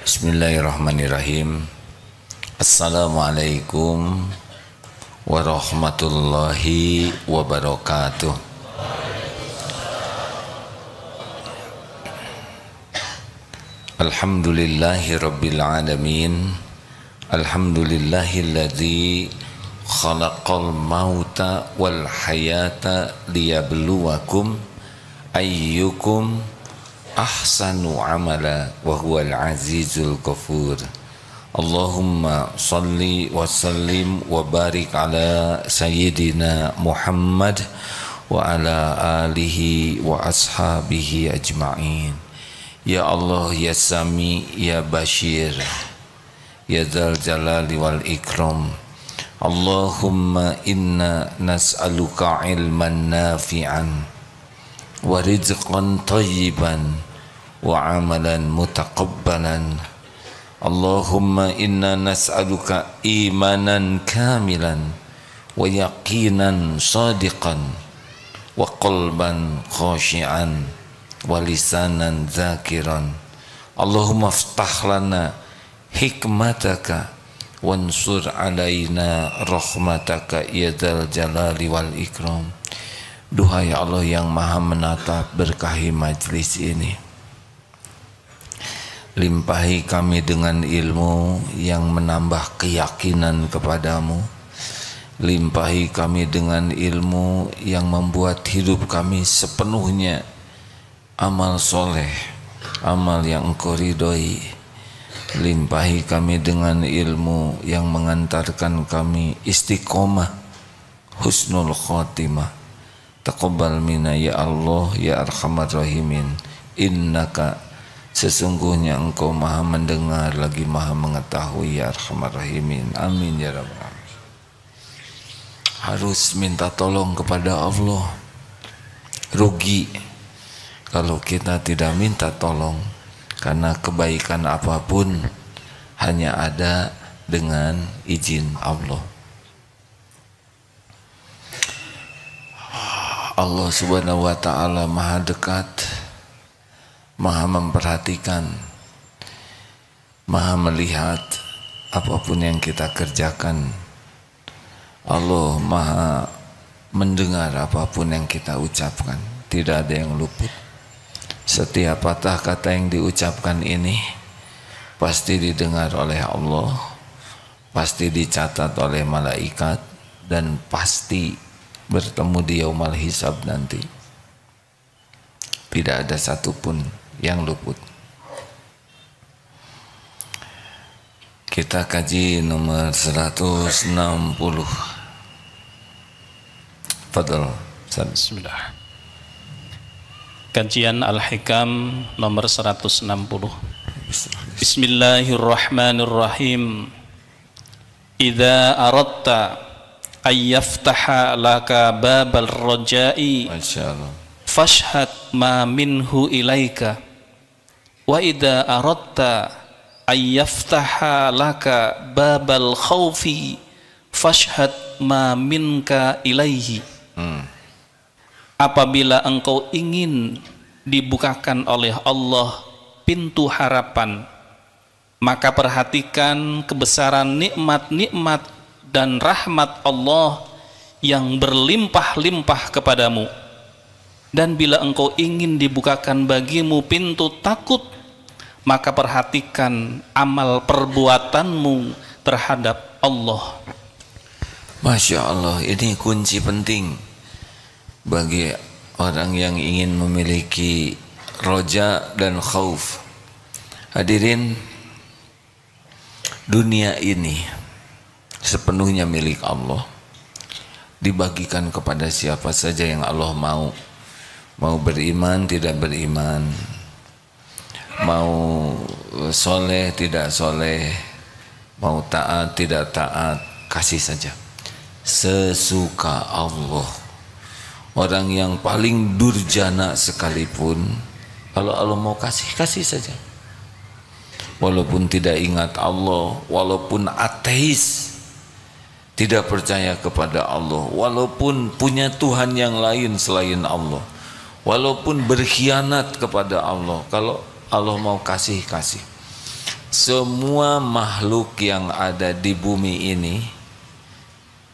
Bismillahirrahmanirrahim. Assalamualaikum warahmatullahi wabarakatuh. Alhamdulillahi rabbil alamin. Alhamdulillahilladzi khalaqal mauta wal hayata liyabluwakum ayyukum ahsanu amala wa huwal azizul ghafur. Allahumma salli wa sallim wa barik ala sayyidina Muhammad wa ala alihi wa ashabihi ajma'in. Ya Allah, ya Sami, ya Bashir, ya Dzal Jalali wal Ikram. Allahumma inna nas'aluka ilman nafi'an wa rizqan tayyiban wa amalan mutaqabbalan. Allahumma inna nas'aluka imanan kamilan wa yaqinan sadiqan wa qalban khashi'an wa lisanan zakiran. Allahumma aftah lana hikmataka wansur alaina rahmataka ya dzal jalali wal ikram. Duhai Allah yang maha menatap, berkahi majlis ini, limpahi kami dengan ilmu yang menambah keyakinan kepadamu. Limpahi kami dengan ilmu yang membuat hidup kami sepenuhnya amal soleh, amal yang Engkau ridhoi. Limpahi kami dengan ilmu yang mengantarkan kami istiqomah, husnul khotimah. Taqabbal minna ya Allah ya arhamar rahimin. Innaka, sesungguhnya Engkau maha mendengar lagi maha mengetahui ya arhamar rahimin. Amin ya rabbal alamin. Harus minta tolong kepada Allah. Rugi kalau kita tidak minta tolong, karena kebaikan apapun hanya ada dengan izin Allah. Allah subhanahu wa ta'ala maha dekat, maha memperhatikan, maha melihat apapun yang kita kerjakan. Allah maha mendengar apapun yang kita ucapkan. Tidak ada yang luput. Setiap patah kata yang diucapkan ini pasti didengar oleh Allah, pasti dicatat oleh malaikat, dan pasti bertemu di yaumul hisab nanti. Tidak ada satupun yang luput. Kita kaji nomor 160. Fadhal. Bismillah. Kajian Al-Hikam nomor 160. Bismillahirrahmanirrahim. Idza aradta ayyaftaha laka babal raja'i fashhad ma minhu ilaika, wa idza aradta ayyaftaha laka babal khawfi fashhad ma minka ilaihi. Apabila engkau ingin dibukakan oleh Allah pintu harapan, maka perhatikan kebesaran nikmat-nikmat dan rahmat Allah yang berlimpah-limpah kepadamu. Dan bila engkau ingin dibukakan bagimu pintu takut, maka perhatikan amal perbuatanmu terhadap Allah. Masya Allah, ini kunci penting bagi orang yang ingin memiliki roja dan khauf. Hadirin, dunia ini sepenuhnya milik Allah, dibagikan kepada siapa saja yang Allah mau. Mau beriman, tidak beriman, mau soleh, tidak soleh, mau taat, tidak taat, kasih saja sesuka Allah. Orang yang paling durjana sekalipun, kalau Allah mau kasih, kasih saja. Walaupun tidak ingat Allah, walaupun ateis, tidak percaya kepada Allah, walaupun punya Tuhan yang lain selain Allah, walaupun berkhianat kepada Allah, kalau Allah mau kasih, kasih. semua makhluk yang ada di bumi ini,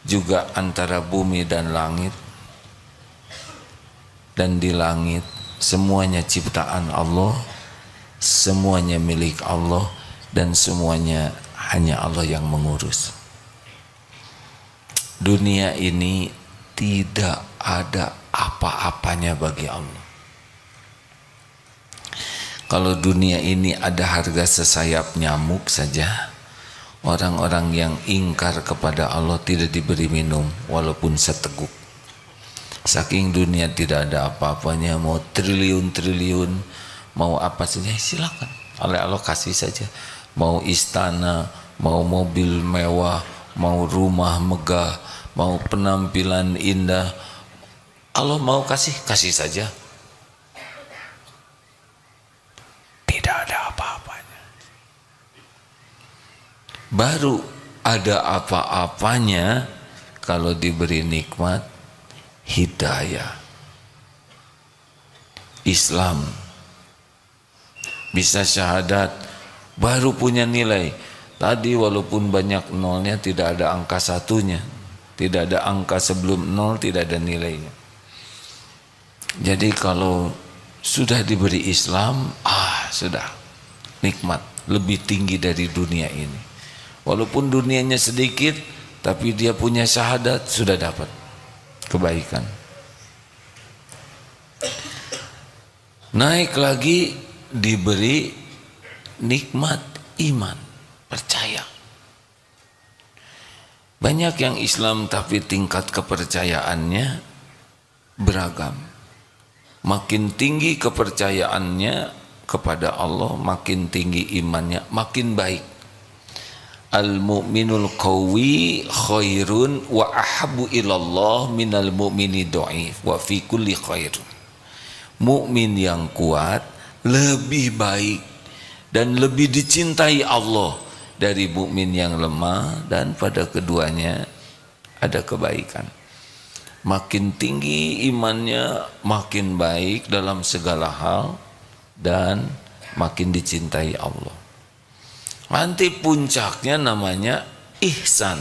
juga antara bumi dan langit, dan di langit semuanya ciptaan Allah, semuanya milik Allah, dan semuanya hanya Allah yang mengurus. Dunia ini tidak ada apa-apanya bagi Allah. Kalau dunia ini ada harga sesayap nyamuk saja, orang-orang yang ingkar kepada Allah tidak diberi minum walaupun seteguk. Saking dunia tidak ada apa-apanya, mau triliun-triliun, mau apa saja silakan, oleh Allah kasih saja. Mau istana, mau mobil mewah, mau rumah megah, mau penampilan indah, Allah mau kasih, kasih saja. Tidak ada apa-apanya. Baru ada apa-apanya kalau diberi nikmat hidayah. Islam bisa syahadat, baru punya nilai. Tadi walaupun banyak nolnya, tidak ada angka satunya, tidak ada angka sebelum nol, tidak ada nilainya. Jadi kalau sudah diberi Islam, sudah nikmat, lebih tinggi dari dunia ini. Walaupun dunianya sedikit, tapi dia punya syahadat, sudah dapat kebaikan. Naik lagi diberi nikmat iman, percaya. Banyak yang Islam tapi tingkat kepercayaannya beragam. Makin tinggi kepercayaannya kepada Allah, makin tinggi imannya, makin baik. Al-mu'minul qawi khairun wa ahabbu ilallah minal mu'mini dhaif wa fi kulli khair. Mukmin yang kuat lebih baik dan lebih dicintai Allah dari mukmin yang lemah, dan pada keduanya ada kebaikan. Makin tinggi imannya, makin baik dalam segala hal, dan makin dicintai Allah. Nanti puncaknya namanya ihsan,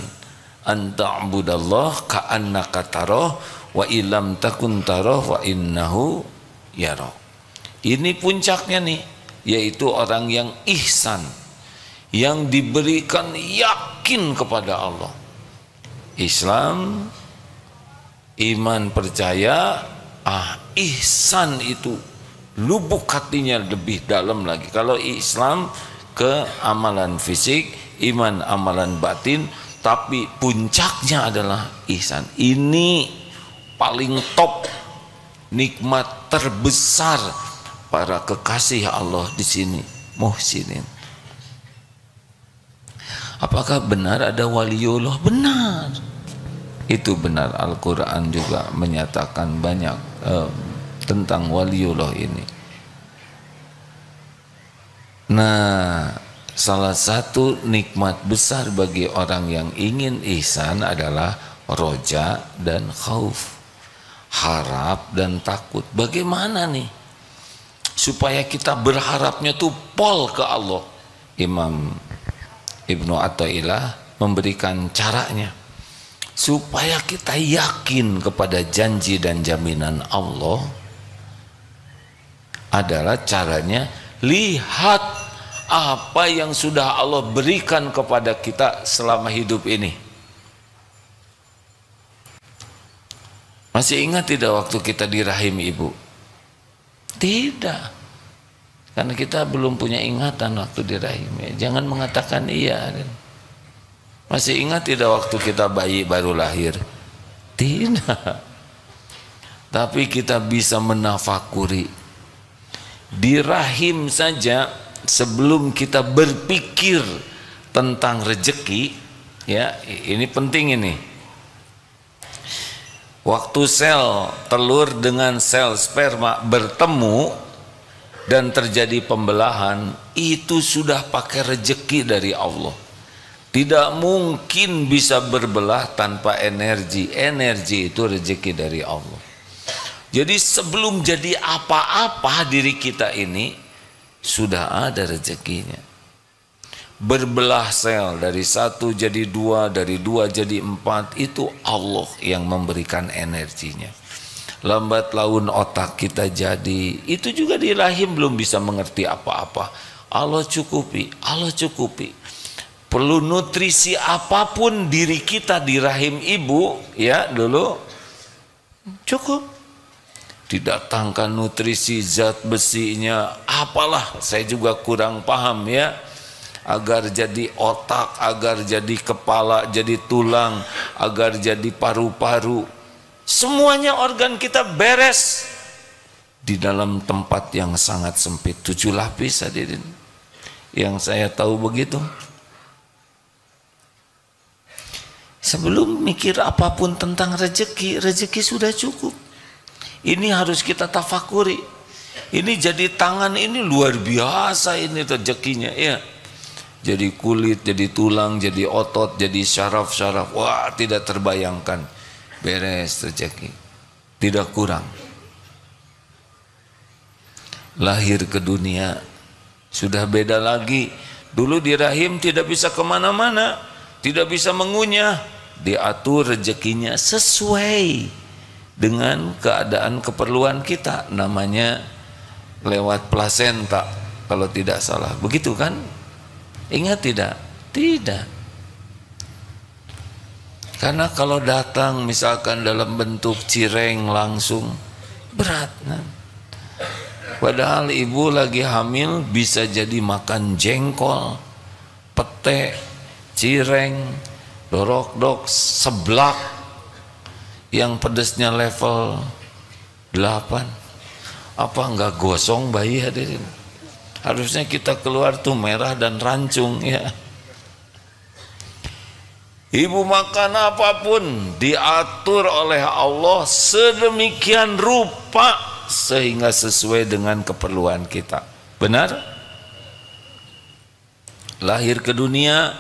anta'budallah ka'annaka tarah wa illam takun tarah wa innahu yarah. Ini puncaknya nih, yaitu orang yang ihsan, yang diberikan yakin kepada Allah. Islam, iman, percaya, ihsan itu lubuk hatinya lebih dalam lagi. Kalau Islam ke amalan fisik, iman amalan batin, tapi puncaknya adalah ihsan. Ini paling top, nikmat terbesar para kekasih Allah di sini, muhsinin. Apakah benar ada waliullah? Benar. Itu benar, Al-Quran juga menyatakan banyak tentang waliullah ini. Nah, salah satu nikmat besar bagi orang yang ingin ihsan adalah roja dan khauf, harap dan takut. Bagaimana nih supaya kita berharapnya tuh pol ke Allah? Imam Ibnu Athaillah memberikan caranya supaya kita yakin kepada janji dan jaminan Allah. Adalah caranya lihat apa yang sudah Allah berikan kepada kita selama hidup ini. Masih ingat tidak waktu kita di rahim ibu? Tidak, karena kita belum punya ingatan waktu di rahim. Jangan mengatakan iya. Masih ingat tidak waktu kita bayi baru lahir? Tidak. Tapi kita bisa menafakuri di rahim saja. Sebelum kita berpikir tentang rezeki, ya ini penting ini. Waktu sel telur dengan sel sperma bertemu dan terjadi pembelahan, itu sudah pakai rezeki dari Allah. Tidak mungkin bisa berbelah tanpa energi. Energi itu rezeki dari Allah. Jadi sebelum jadi apa-apa diri kita ini sudah ada rezekinya. berbelah sel dari 1 jadi 2, dari 2 jadi 4, itu Allah yang memberikan energinya. Lambat laun otak kita jadi, itu juga di rahim belum bisa mengerti apa-apa. Allah cukupi, Allah cukupi. Perlu nutrisi apapun diri kita di rahim ibu, ya dulu cukup. Didatangkan nutrisi zat besinya, apalah, saya juga kurang paham ya. Agar jadi otak, agar jadi kepala, jadi tulang, agar jadi paru-paru. Semuanya organ kita beres di dalam tempat yang sangat sempit. 7 lapis hadirin. Yang saya tahu begitu. Sebelum mikir apapun tentang rezeki, rezeki sudah cukup. Ini harus kita tafakuri. Ini jadi tangan ini luar biasa ini rezekinya ya. Jadi kulit, jadi tulang, jadi otot, jadi syaraf-syaraf. Wah, tidak terbayangkan. Beres rezeki. Tidak kurang. Lahir ke dunia sudah beda lagi. Dulu di rahim tidak bisa kemana-mana, tidak bisa mengunyah. Diatur rezekinya sesuai dengan keadaan keperluan kita. Namanya lewat plasenta kalau tidak salah. Begitu kan? Ingat tidak? Tidak. Karena kalau datang misalkan dalam bentuk cireng langsung berat. Nah. Padahal ibu lagi hamil bisa jadi makan jengkol, pete, cireng, dorok-dok, seblak yang pedesnya level 8. Apa enggak gosong bayi hadirin? Harusnya kita keluar tuh merah dan rancung ya. Ibu makan apapun diatur oleh Allah sedemikian rupa sehingga sesuai dengan keperluan kita. Benar? Lahir ke dunia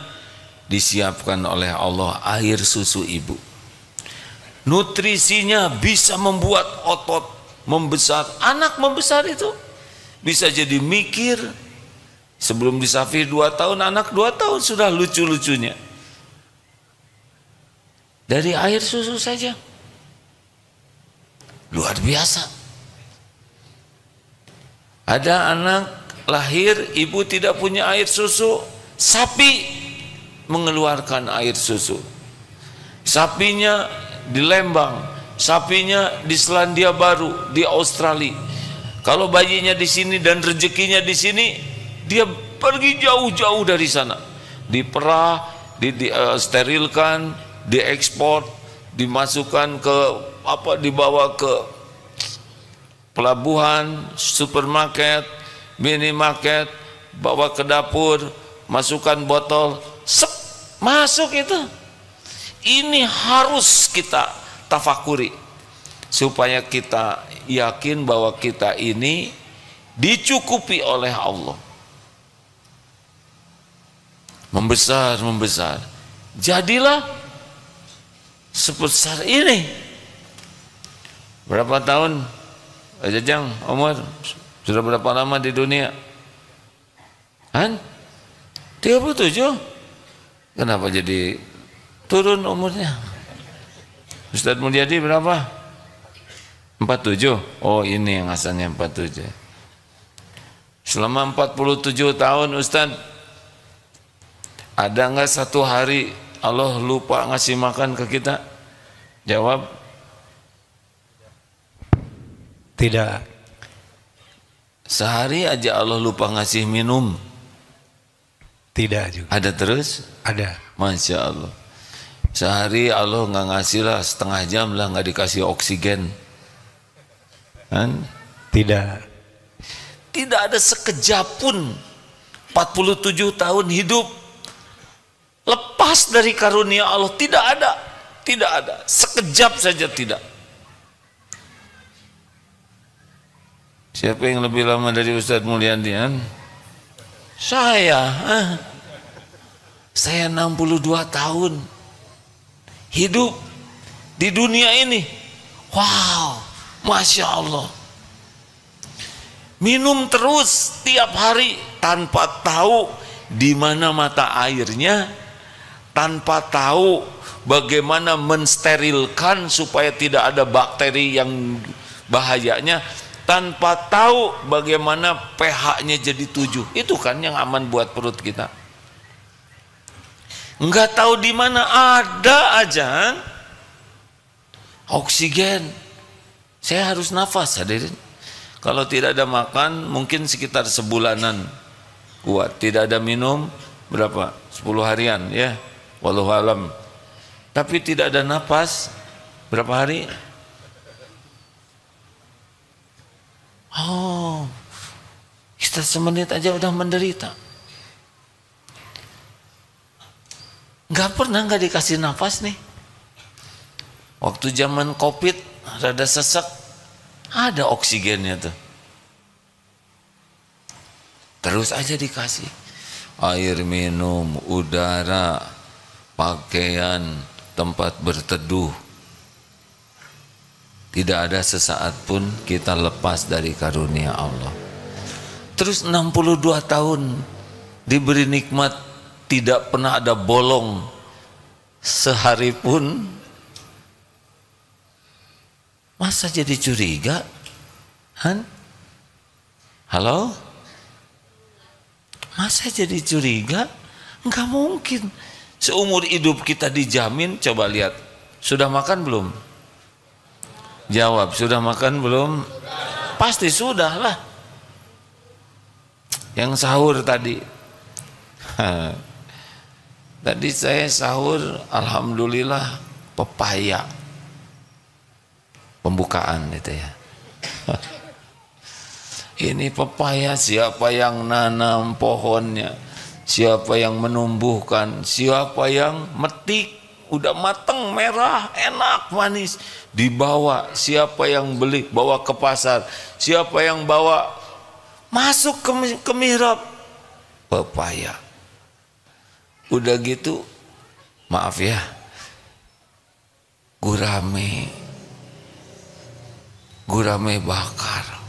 disiapkan oleh Allah air susu ibu. Nutrisinya bisa membuat otot membesar. Anak membesar itu bisa jadi mikir. Sebelum disafir 2 tahun, anak 2 tahun sudah lucu-lucunya. Dari air susu saja. Luar biasa. Ada anak lahir, ibu tidak punya air susu. Sapi mengeluarkan air susu. Sapinya di Lembang, sapinya di Selandia Baru, di Australia. Kalau bayinya di sini dan rezekinya di sini, dia pergi jauh-jauh dari sana. Diperah, disterilkan, diekspor, dimasukkan ke apa, dibawa ke pelabuhan, supermarket, minimarket, bawa ke dapur, masukkan botol, sep, masuk itu. Ini harus kita tafakuri supaya kita yakin bahwa kita ini dicukupi oleh Allah. Membesar, membesar. Jadilah sebesar ini. Berapa tahun Jajang umur? Sudah berapa lama di dunia? 37. Kenapa jadi turun umurnya? Ustadz Mulyadi berapa? 47. Oh, ini yang asalnya 47. Selama 47 tahun Ustadz, ada enggak satu hari Allah lupa ngasih makan ke kita? Jawab. Tidak. Sehari aja Allah lupa ngasih minum? Tidak juga. Ada terus? Ada. Masya Allah. Sehari Allah nggak ngasih lah, setengah jam lah nggak dikasih oksigen. Kan? Tidak. Tidak ada sekejap pun 47 tahun hidup lepas dari karunia Allah. Tidak ada. Tidak ada. Sekejap saja tidak. Siapa yang lebih lama dari Ustadz Mulyadi? Saya 62 tahun hidup di dunia ini. Wow, Masya Allah. Minum terus tiap hari tanpa tahu di mana mata airnya, tanpa tahu bagaimana mensterilkan supaya tidak ada bakteri yang bahayanya, tanpa tahu bagaimana pH-nya jadi 7. Itu kan yang aman buat perut kita. Enggak tahu di mana ada aja oksigen. Saya harus nafas, hadirin. Kalau tidak ada makan mungkin sekitar sebulanan kuat. Tidak ada minum berapa? 10 harian ya. Wallahu alam. Tapi tidak ada nafas berapa hari? Oh, kita semenit aja udah menderita. Nggak pernah nggak dikasih nafas nih. Waktu zaman COVID rada sesak, ada oksigennya tuh. Terus aja dikasih air minum, udara, pakaian, tempat berteduh. Tidak ada sesaat pun kita lepas dari karunia Allah. Terus 62 tahun diberi nikmat, tidak pernah ada bolong sehari pun. Masa jadi curiga? Han? Halo? Masa jadi curiga? Enggak mungkin. Seumur hidup kita dijamin. Coba lihat, sudah makan belum? Jawab, sudah makan belum? Pasti sudah lah. Yang sahur tadi. Tadi saya sahur, alhamdulillah, pepaya. Pembukaan itu ya. Ini pepaya, siapa yang nanam pohonnya, siapa yang menumbuhkan, siapa yang metik, udah mateng, merah, enak, manis, dibawa, siapa yang beli, bawa ke pasar, siapa yang bawa masuk ke mihrab, pepaya. Udah gitu, maaf ya, gurame bakar.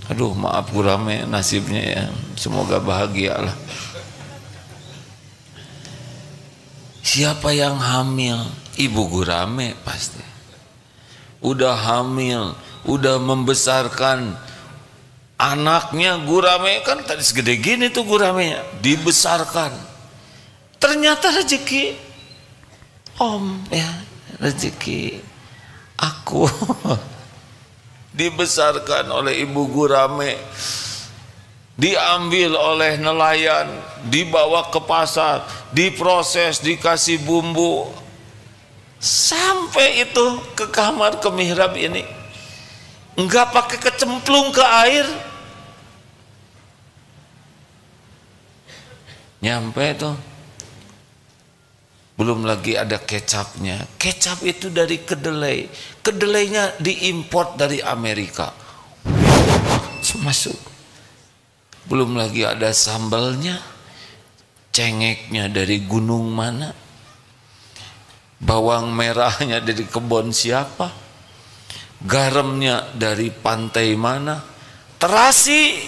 Aduh, maaf gurame nasibnya ya, semoga bahagia lah. Siapa yang hamil? Ibu gurame pasti. Udah hamil, udah membesarkan anaknya, gurame kan tadi segede gini tuh guramenya, dibesarkan. Ternyata rezeki om ya, rezeki aku. Dibesarkan oleh ibu gurame, diambil oleh nelayan, dibawa ke pasar, diproses, dikasih bumbu, sampai itu ke kamar, ke mihrab ini, enggak pakai kecemplung ke air, nyampe tuh. Belum lagi ada kecapnya. Kecap itu dari kedelai. Kedelainya diimport dari Amerika. Masuk. Belum lagi ada sambalnya. Cengeknya dari gunung mana. Bawang merahnya dari kebun siapa. Garamnya dari pantai mana. Terasi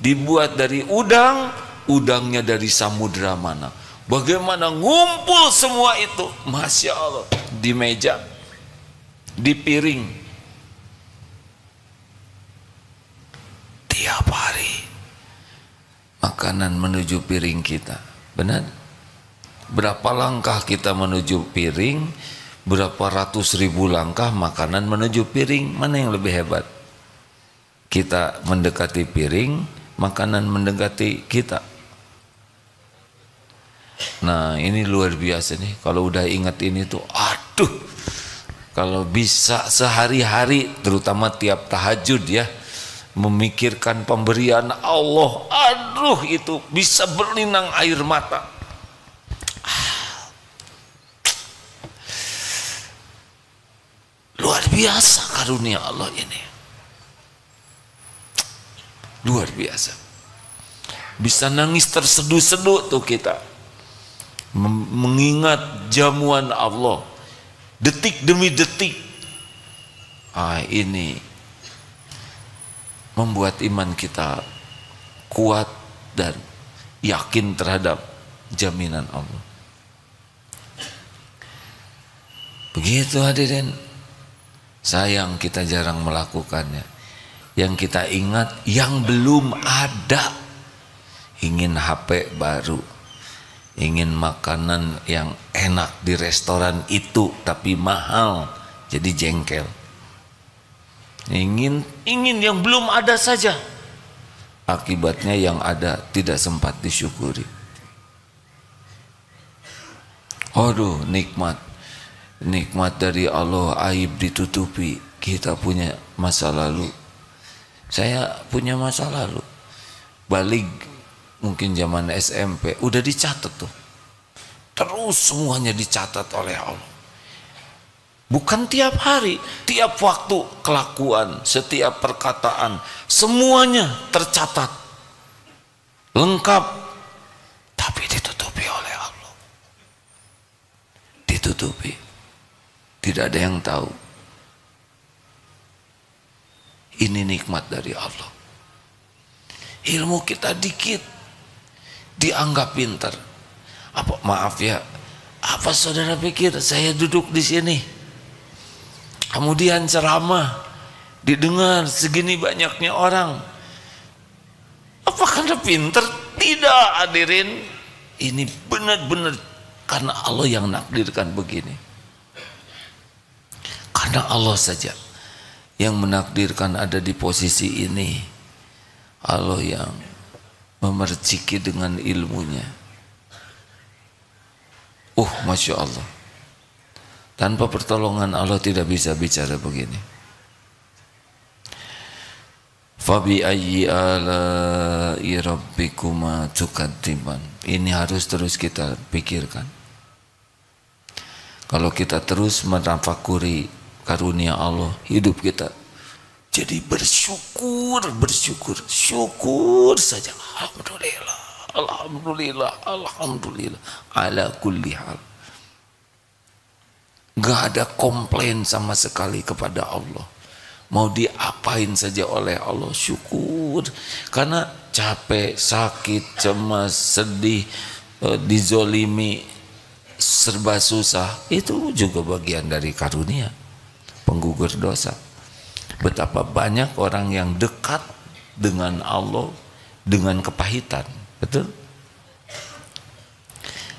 dibuat dari udang. Udangnya dari samudra mana. Bagaimana ngumpul semua itu, Masya Allah, di meja, di piring, tiap hari makanan menuju piring kita. Benar? Berapa langkah kita menuju piring, berapa ratus ribu langkah makanan menuju piring. Mana yang lebih hebat? Kita mendekati piring, makanan mendekati kita. Nah, ini luar biasa nih. Kalau udah ingat ini tuh, aduh, kalau bisa sehari-hari, terutama tiap tahajud ya, memikirkan pemberian Allah, aduh, itu bisa berlinang air mata. Luar biasa karunia Allah ini. Luar biasa. Bisa nangis terseduh-seduh tuh kita. Mengingat jamuan Allah detik demi detik. Ini membuat iman kita kuat dan yakin terhadap jaminan Allah. Begitu hadirin. Sayang kita jarang melakukannya. Yang kita ingat yang belum ada. Ingin HP baru, ingin makanan yang enak di restoran itu tapi mahal, jadi jengkel. Ingin yang belum ada saja. Akibatnya yang ada tidak sempat disyukuri. Aduh, nikmat dari Allah, aib ditutupi. Kita punya masa lalu, saya punya masa lalu, balik mungkin zaman SMP udah dicatat tuh, terus semuanya dicatat oleh Allah. Bukan tiap hari, tiap waktu, kelakuan, setiap perkataan, semuanya tercatat lengkap, tapi ditutupi oleh Allah. Ditutupi, tidak ada yang tahu. Ini nikmat dari Allah. Ilmu kita dikit, dianggap pintar. Apa maaf ya? Apa saudara pikir saya duduk di sini, kemudian ceramah didengar segini banyaknya orang, apa karena pintar? Tidak, hadirin. Ini benar-benar karena Allah yang nakdirkan begini. Karena Allah saja yang menakdirkan ada di posisi ini. Allah yang memerciki dengan ilmunya. Masya Allah. Tanpa pertolongan Allah tidak bisa bicara begini. Fabi ayyi ala'i rabbikuma tukadziban. Ini harus terus kita pikirkan. Kalau kita terus menafakuri karunia Allah, hidup kita jadi bersyukur saja. Alhamdulillah ala kulli hal. Gak ada komplain sama sekali kepada Allah. Mau diapain saja oleh Allah, syukur. Karena capek, sakit, cemas, sedih, dizolimi, serba susah, itu juga bagian dari karunia, penggugur dosa. Betapa banyak orang yang dekat dengan Allah dengan kepahitan, betul?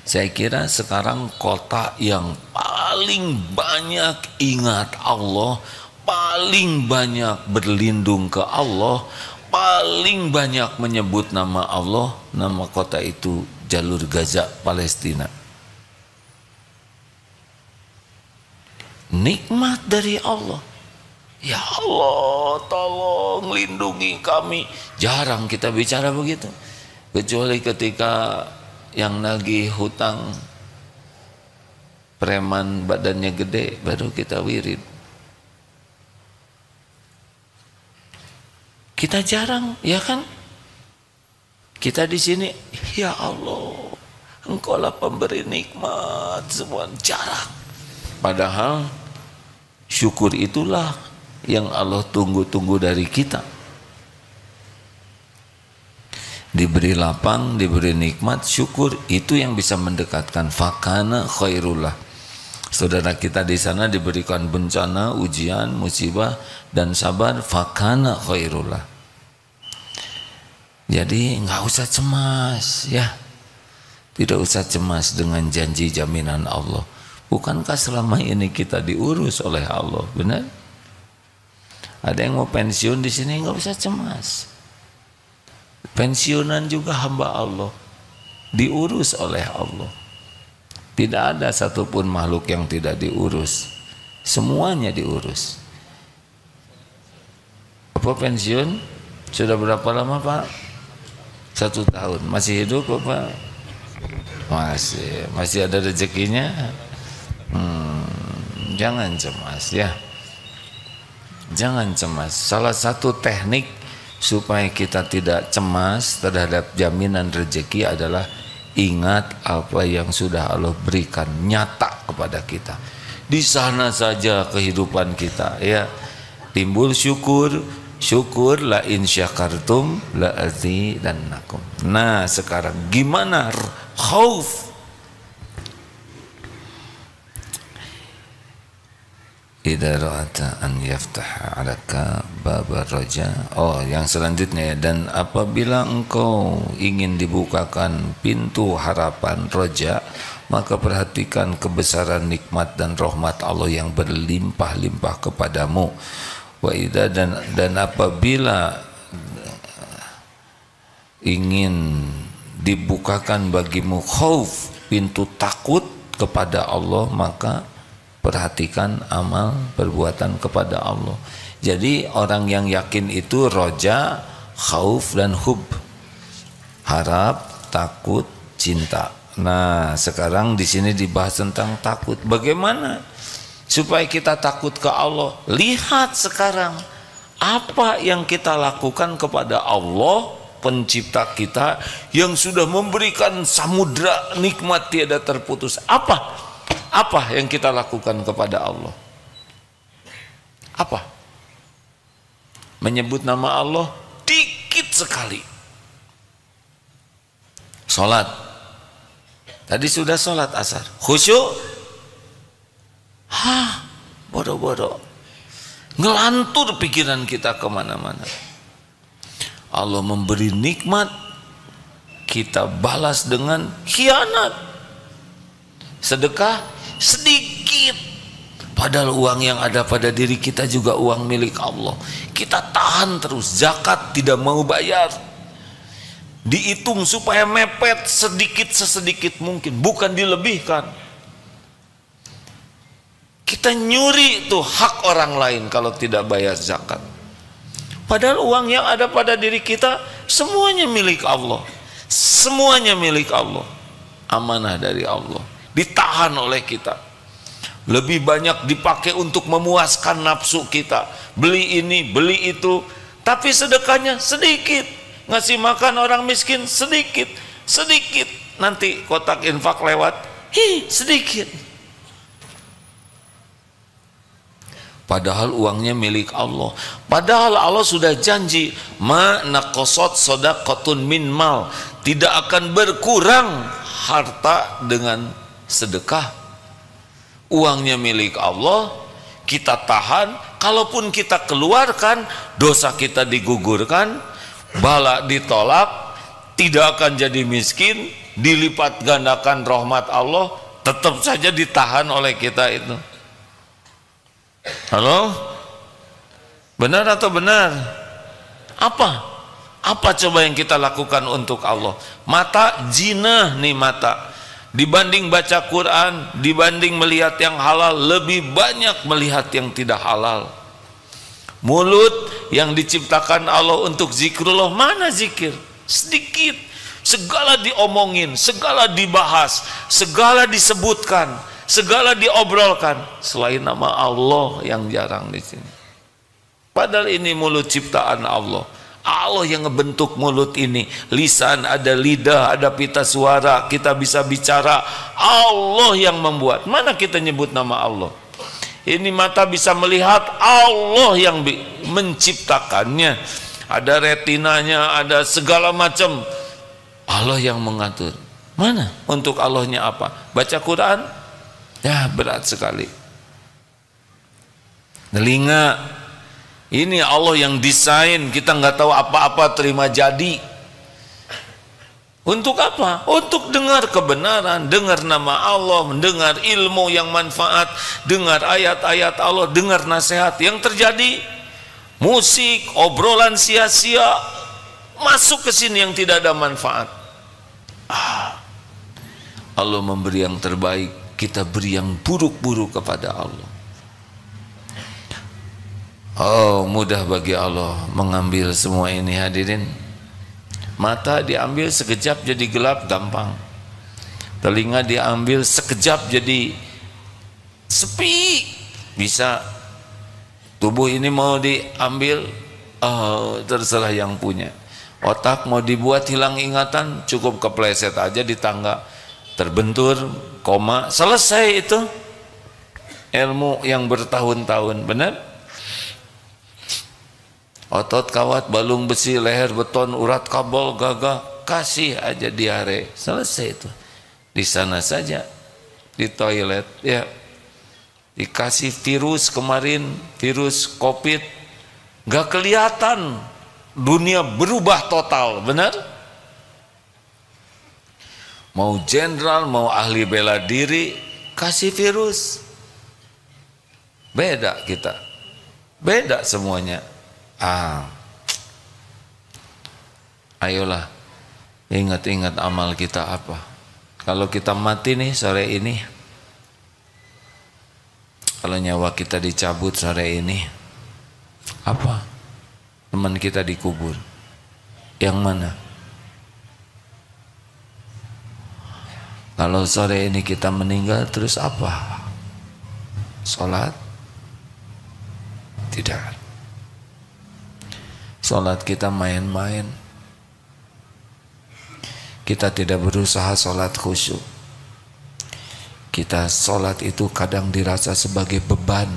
Saya kira sekarang kota yang paling banyak ingat Allah, paling banyak berlindung ke Allah, paling banyak menyebut nama Allah, nama kota itu Jalur Gaza, Palestina. Nikmat dari Allah. Ya Allah, tolong lindungi kami. Jarang kita bicara begitu, kecuali ketika yang nagih hutang preman badannya gede, baru kita wirid. Kita jarang, ya kan? Kita di sini, ya Allah, Engkaulah pemberi nikmat semua, jarang. Padahal syukur itulah yang Allah tunggu-tunggu dari kita. Diberi lapang, diberi nikmat, syukur itu yang bisa mendekatkan. Fakana khairullah. Saudara kita di sana diberikan bencana, ujian, musibah dan sabar, fakana khairullah. Jadi nggak usah cemas ya. Tidak usah cemas dengan janji jaminan Allah. Bukankah selama ini kita diurus oleh Allah, benar? Ada yang mau pensiun di sini, nggak usah cemas. Pensiunan juga hamba Allah, diurus oleh Allah. Tidak ada satupun makhluk yang tidak diurus, semuanya diurus. Apa pensiun? Sudah berapa lama Pak? 1 tahun. Masih hidup Pak? Masih ada rezekinya. Jangan cemas ya. Jangan cemas. Salah satu teknik supaya kita tidak cemas terhadap jaminan rezeki adalah ingat apa yang sudah Allah berikan nyata kepada kita. Di sana saja kehidupan kita ya. Timbul syukur, syukur, la in syakartum la azidannakum. Nah sekarang gimana khauf? Idza ra'ata an yaftaha 'alaka baba raja. Oh, yang selanjutnya, dan apabila engkau ingin dibukakan pintu harapan roja, maka perhatikan kebesaran nikmat dan rahmat Allah yang berlimpah-limpah kepadamu. Wa idza, dan apabila ingin dibukakan bagimu khauf, pintu takut kepada Allah, maka perhatikan amal perbuatan kepada Allah. Jadi orang yang yakin itu roja, khauf dan hub, harap, takut, cinta. Nah sekarang di sini dibahas tentang takut. Bagaimana supaya kita takut ke Allah? Lihat sekarang apa yang kita lakukan kepada Allah, pencipta kita yang sudah memberikan samudra nikmat tiada terputus. Apa yang kita lakukan kepada Allah? Apa? Menyebut nama Allah dikit sekali. Sholat. Tadi sudah sholat asar. Khusyuk. Bodoh-bodoh. Ngelantur pikiran kita kemana-mana. Allah memberi nikmat, kita balas dengan khianat. Sedekah sedikit, padahal uang yang ada pada diri kita juga uang milik Allah. Kita tahan terus. Zakat tidak mau bayar, dihitung supaya mepet sedikit sesedikit mungkin, bukan dilebihkan. Kita nyuri itu hak orang lain kalau tidak bayar zakat, padahal uang yang ada pada diri kita semuanya milik Allah. Semuanya milik Allah, amanah dari Allah, ditahan oleh kita. Lebih banyak dipakai untuk memuaskan nafsu kita, beli ini, beli itu, tapi sedekahnya sedikit. Ngasih makan orang miskin sedikit, sedikit. Nanti kotak infak lewat, sedikit. Padahal uangnya milik Allah. Padahal Allah sudah janji, ma naqasat shadaqatun min mal, tidak akan berkurang harta dengan sedekah. Uangnya milik Allah, kita tahan. Kalaupun kita keluarkan, dosa kita digugurkan, bala ditolak, tidak akan jadi miskin, dilipat gandakan rahmat Allah, tetap saja ditahan oleh kita itu. Halo? Benar atau benar? Apa coba yang kita lakukan untuk Allah? Mata, jinah nih mata. Dibanding baca Quran, dibanding melihat yang halal, lebih banyak melihat yang tidak halal. Mulut yang diciptakan Allah untuk zikrullah, mana zikir? Sedikit. Segala diomongin, segala dibahas, segala disebutkan, segala diobrolkan, selain nama Allah yang jarang di sini. Padahal ini mulut ciptaan Allah. Allah yang ngebentuk mulut ini. Lisan, ada lidah, ada pita suara, kita bisa bicara. Allah yang membuat. Mana kita nyebut nama Allah? Ini mata bisa melihat, Allah yang menciptakannya. Ada retinanya, ada segala macam. Allah yang mengatur. Mana untuk Allahnya apa? Baca Quran? Ya berat sekali. Telinga, ini Allah yang desain, kita nggak tahu apa-apa, terima jadi. Untuk apa? Untuk dengar kebenaran, dengar nama Allah, mendengar ilmu yang manfaat, dengar ayat-ayat Allah, dengar nasihat. Yang terjadi musik, obrolan sia-sia, masuk ke sini yang tidak ada manfaat. Allah memberi yang terbaik, kita beri yang buruk-buruk kepada Allah. Oh, mudah bagi Allah mengambil semua ini, hadirin. Mata diambil sekejap jadi gelap, gampang. Telinga diambil sekejap jadi sepi, bisa. Tubuh ini mau diambil, terserah yang punya. Otak mau dibuat hilang ingatan, cukup kepleset aja di tangga, terbentur, koma, selesai itu. Ilmu yang bertahun-tahun, benar? otot kawat, balung besi, leher beton, urat kabel, gagah, kasih aja diare, selesai itu. Di sana saja, di toilet ya, dikasih virus kemarin, virus COVID, gak kelihatan, dunia berubah total, benar? Mau jenderal, mau ahli bela diri, kasih virus. Beda kita, beda semuanya. Ayolah, ingat-ingat amal kita apa. Kalau kita mati nih sore ini, kalau nyawa kita dicabut sore ini, apa? Teman kita dikubur, yang mana? Kalau sore ini kita meninggal, terus apa? Sholat? Tidak. Sholat kita main-main. Kita tidak berusaha sholat khusyuk. Kita sholat itu kadang dirasa sebagai beban.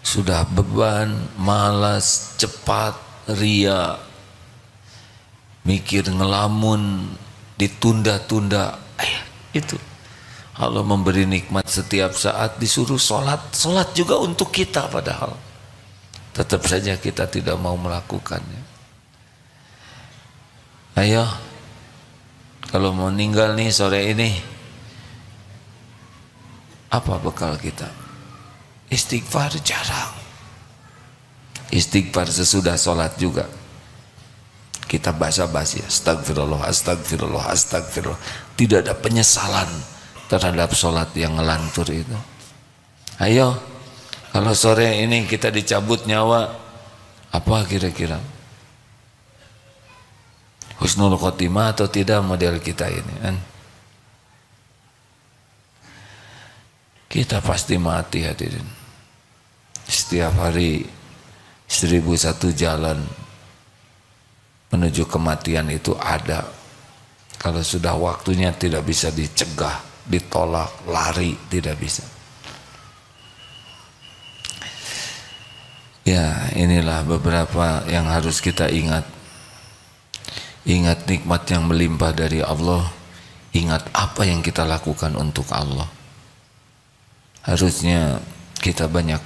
Sudah beban, malas, cepat, ria, mikir ngelamun, ditunda-tunda. Itu Allah memberi nikmat setiap saat, disuruh sholat, sholat juga untuk kita, padahal tetap saja kita tidak mau melakukannya. Ayo, kalau mau meninggal nih sore ini, apa bekal kita? Istighfar jarang. Istighfar sesudah sholat juga. Kita basa-basi, astagfirullah, astagfirullah, astagfirullah. Tidak ada penyesalan terhadap sholat yang ngelantur itu. Ayo, kalau sore ini kita dicabut nyawa, apa kira-kira? Husnul khotimah atau tidak model kita ini kan? Kita pasti mati hadirin. Setiap hari 1001 jalan menuju kematian itu ada. Kalau sudah waktunya tidak bisa dicegah, ditolak, lari, tidak bisa. Ya, inilah beberapa yang harus kita ingat. Ingat nikmat yang melimpah dari Allah. Ingat apa yang kita lakukan untuk Allah. Harusnya kita banyak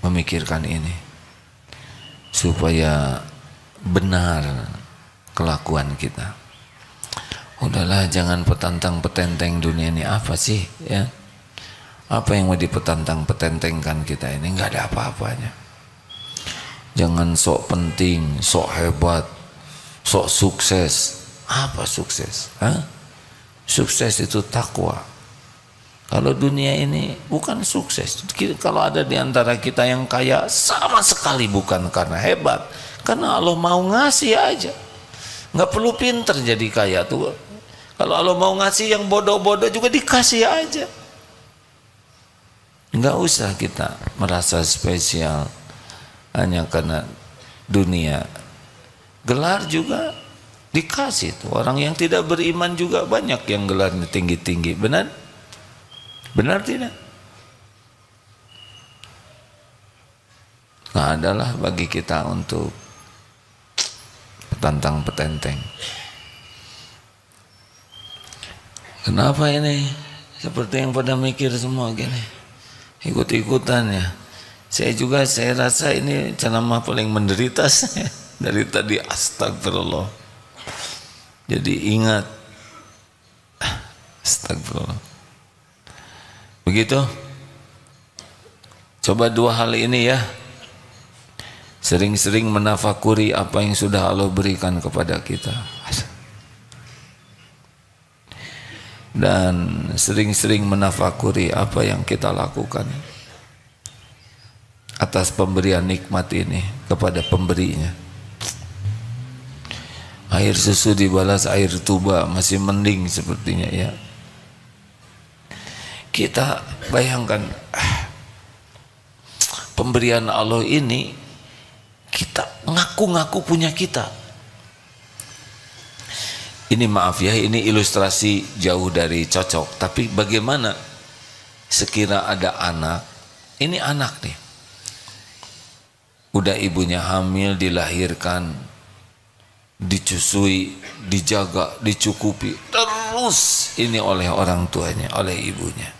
memikirkan ini supaya benar kelakuan kita. Udahlah, jangan petantang petenteng dunia ini. Apa sih ya? Apa yang mau dipetantang petentengkan kita ini? Nggak ada apa-apanya. Jangan sok penting, sok hebat, sok sukses. Apa sukses? Sukses itu takwa. Kalau dunia ini bukan sukses. Kalau ada di antara kita yang kaya, sama sekali bukan karena hebat, karena Allah mau ngasih aja. Nggak perlu pinter jadi kaya tuh. Kalau Allah mau ngasih yang bodoh-bodoh juga dikasih aja. Nggak usah kita merasa spesial hanya karena dunia. Gelar juga dikasih tuh. Orang yang tidak beriman juga banyak yang gelarnya tinggi-tinggi. Benar? Benar tidak? Nggak adalah bagi kita untuk petantang petenteng. Kenapa ini? Seperti yang pada mikir semua gini, ikut-ikutan ya. Saya rasa ini ceramah paling menderita saya dari tadi. Astagfirullah. Jadi ingat, astagfirullah. Begitu. Coba dua hal ini ya. Sering-sering menafakuri apa yang sudah Allah berikan kepada kita. Dan sering-sering menafakuri apa yang kita lakukan atas pemberian nikmat ini kepada pemberinya. Air susu dibalas air tuba, masih mending sepertinya ya. Kita bayangkan pemberian Allah ini, kita ngaku-ngaku punya kita. Ini maaf ya, ini ilustrasi jauh dari cocok. Tapi bagaimana sekira ada anak Ini anak nih, udah ibunya hamil, dilahirkan, dicusui, dijaga, dicukupi terus ini oleh orang tuanya, oleh ibunya,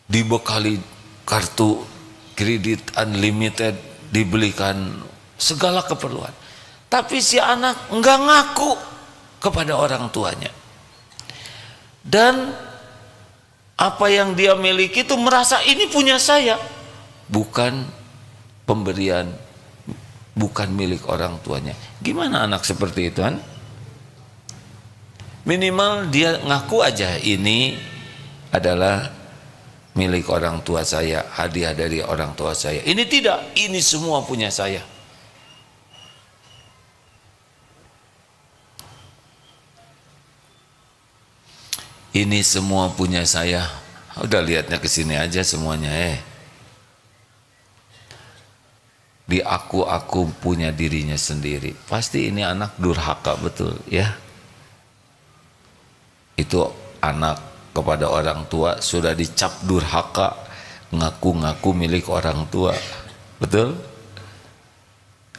dibekali kartu kredit unlimited, dibelikan segala keperluan, tapi si anak enggak ngaku kepada orang tuanya, dan apa yang dia miliki itu merasa ini punya saya, bukan pemberian, bukan milik orang tuanya. Gimana anak seperti itu kan? Minimal dia ngaku aja ini adalah milik orang tua saya, hadiah dari orang tua saya. Ini tidak, ini semua punya saya. Ini semua punya saya. Udah lihatnya ke sini aja semuanya. Di aku punya dirinya sendiri. Pasti ini anak durhaka betul ya. Itu anak kepada orang tua sudah dicap durhaka, ngaku-ngaku milik orang tua. Betul?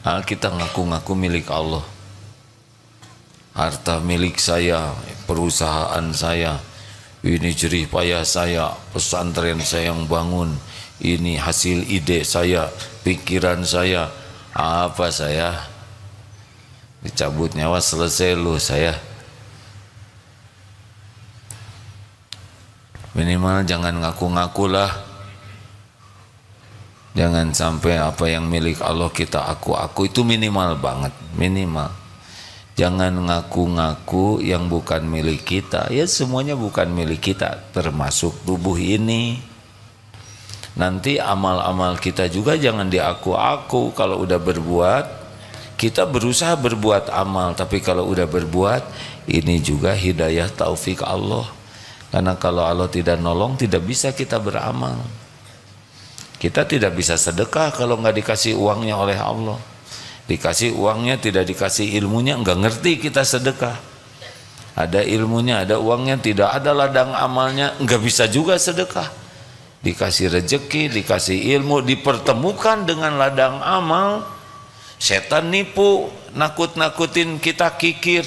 Kita ngaku-ngaku milik Allah. Harta milik saya, perusahaan saya, ini jerih payah saya, pesantren saya yang bangun, ini hasil ide saya, pikiran saya. Apa saya? Dicabut nyawa selesai lu saya. Minimal jangan ngaku-ngaku lah. Jangan sampai apa yang milik Allah kita aku itu minimal banget, minimal. Jangan ngaku-ngaku yang bukan milik kita. Ya semuanya bukan milik kita, termasuk tubuh ini. Nanti amal-amal kita juga jangan diaku-aku. Kalau udah berbuat, kita berusaha berbuat amal, tapi kalau udah berbuat, ini juga hidayah taufik Allah. Karena kalau Allah tidak nolong, tidak bisa kita beramal. Kita tidak bisa sedekah kalau nggak dikasih uangnya oleh Allah. Dikasih uangnya, tidak dikasih ilmunya, nggak ngerti kita sedekah. Ada ilmunya, ada uangnya, tidak ada ladang amalnya, nggak bisa juga sedekah. Dikasih rejeki, dikasih ilmu, dipertemukan dengan ladang amal, setan nipu, nakut-nakutin kita kikir,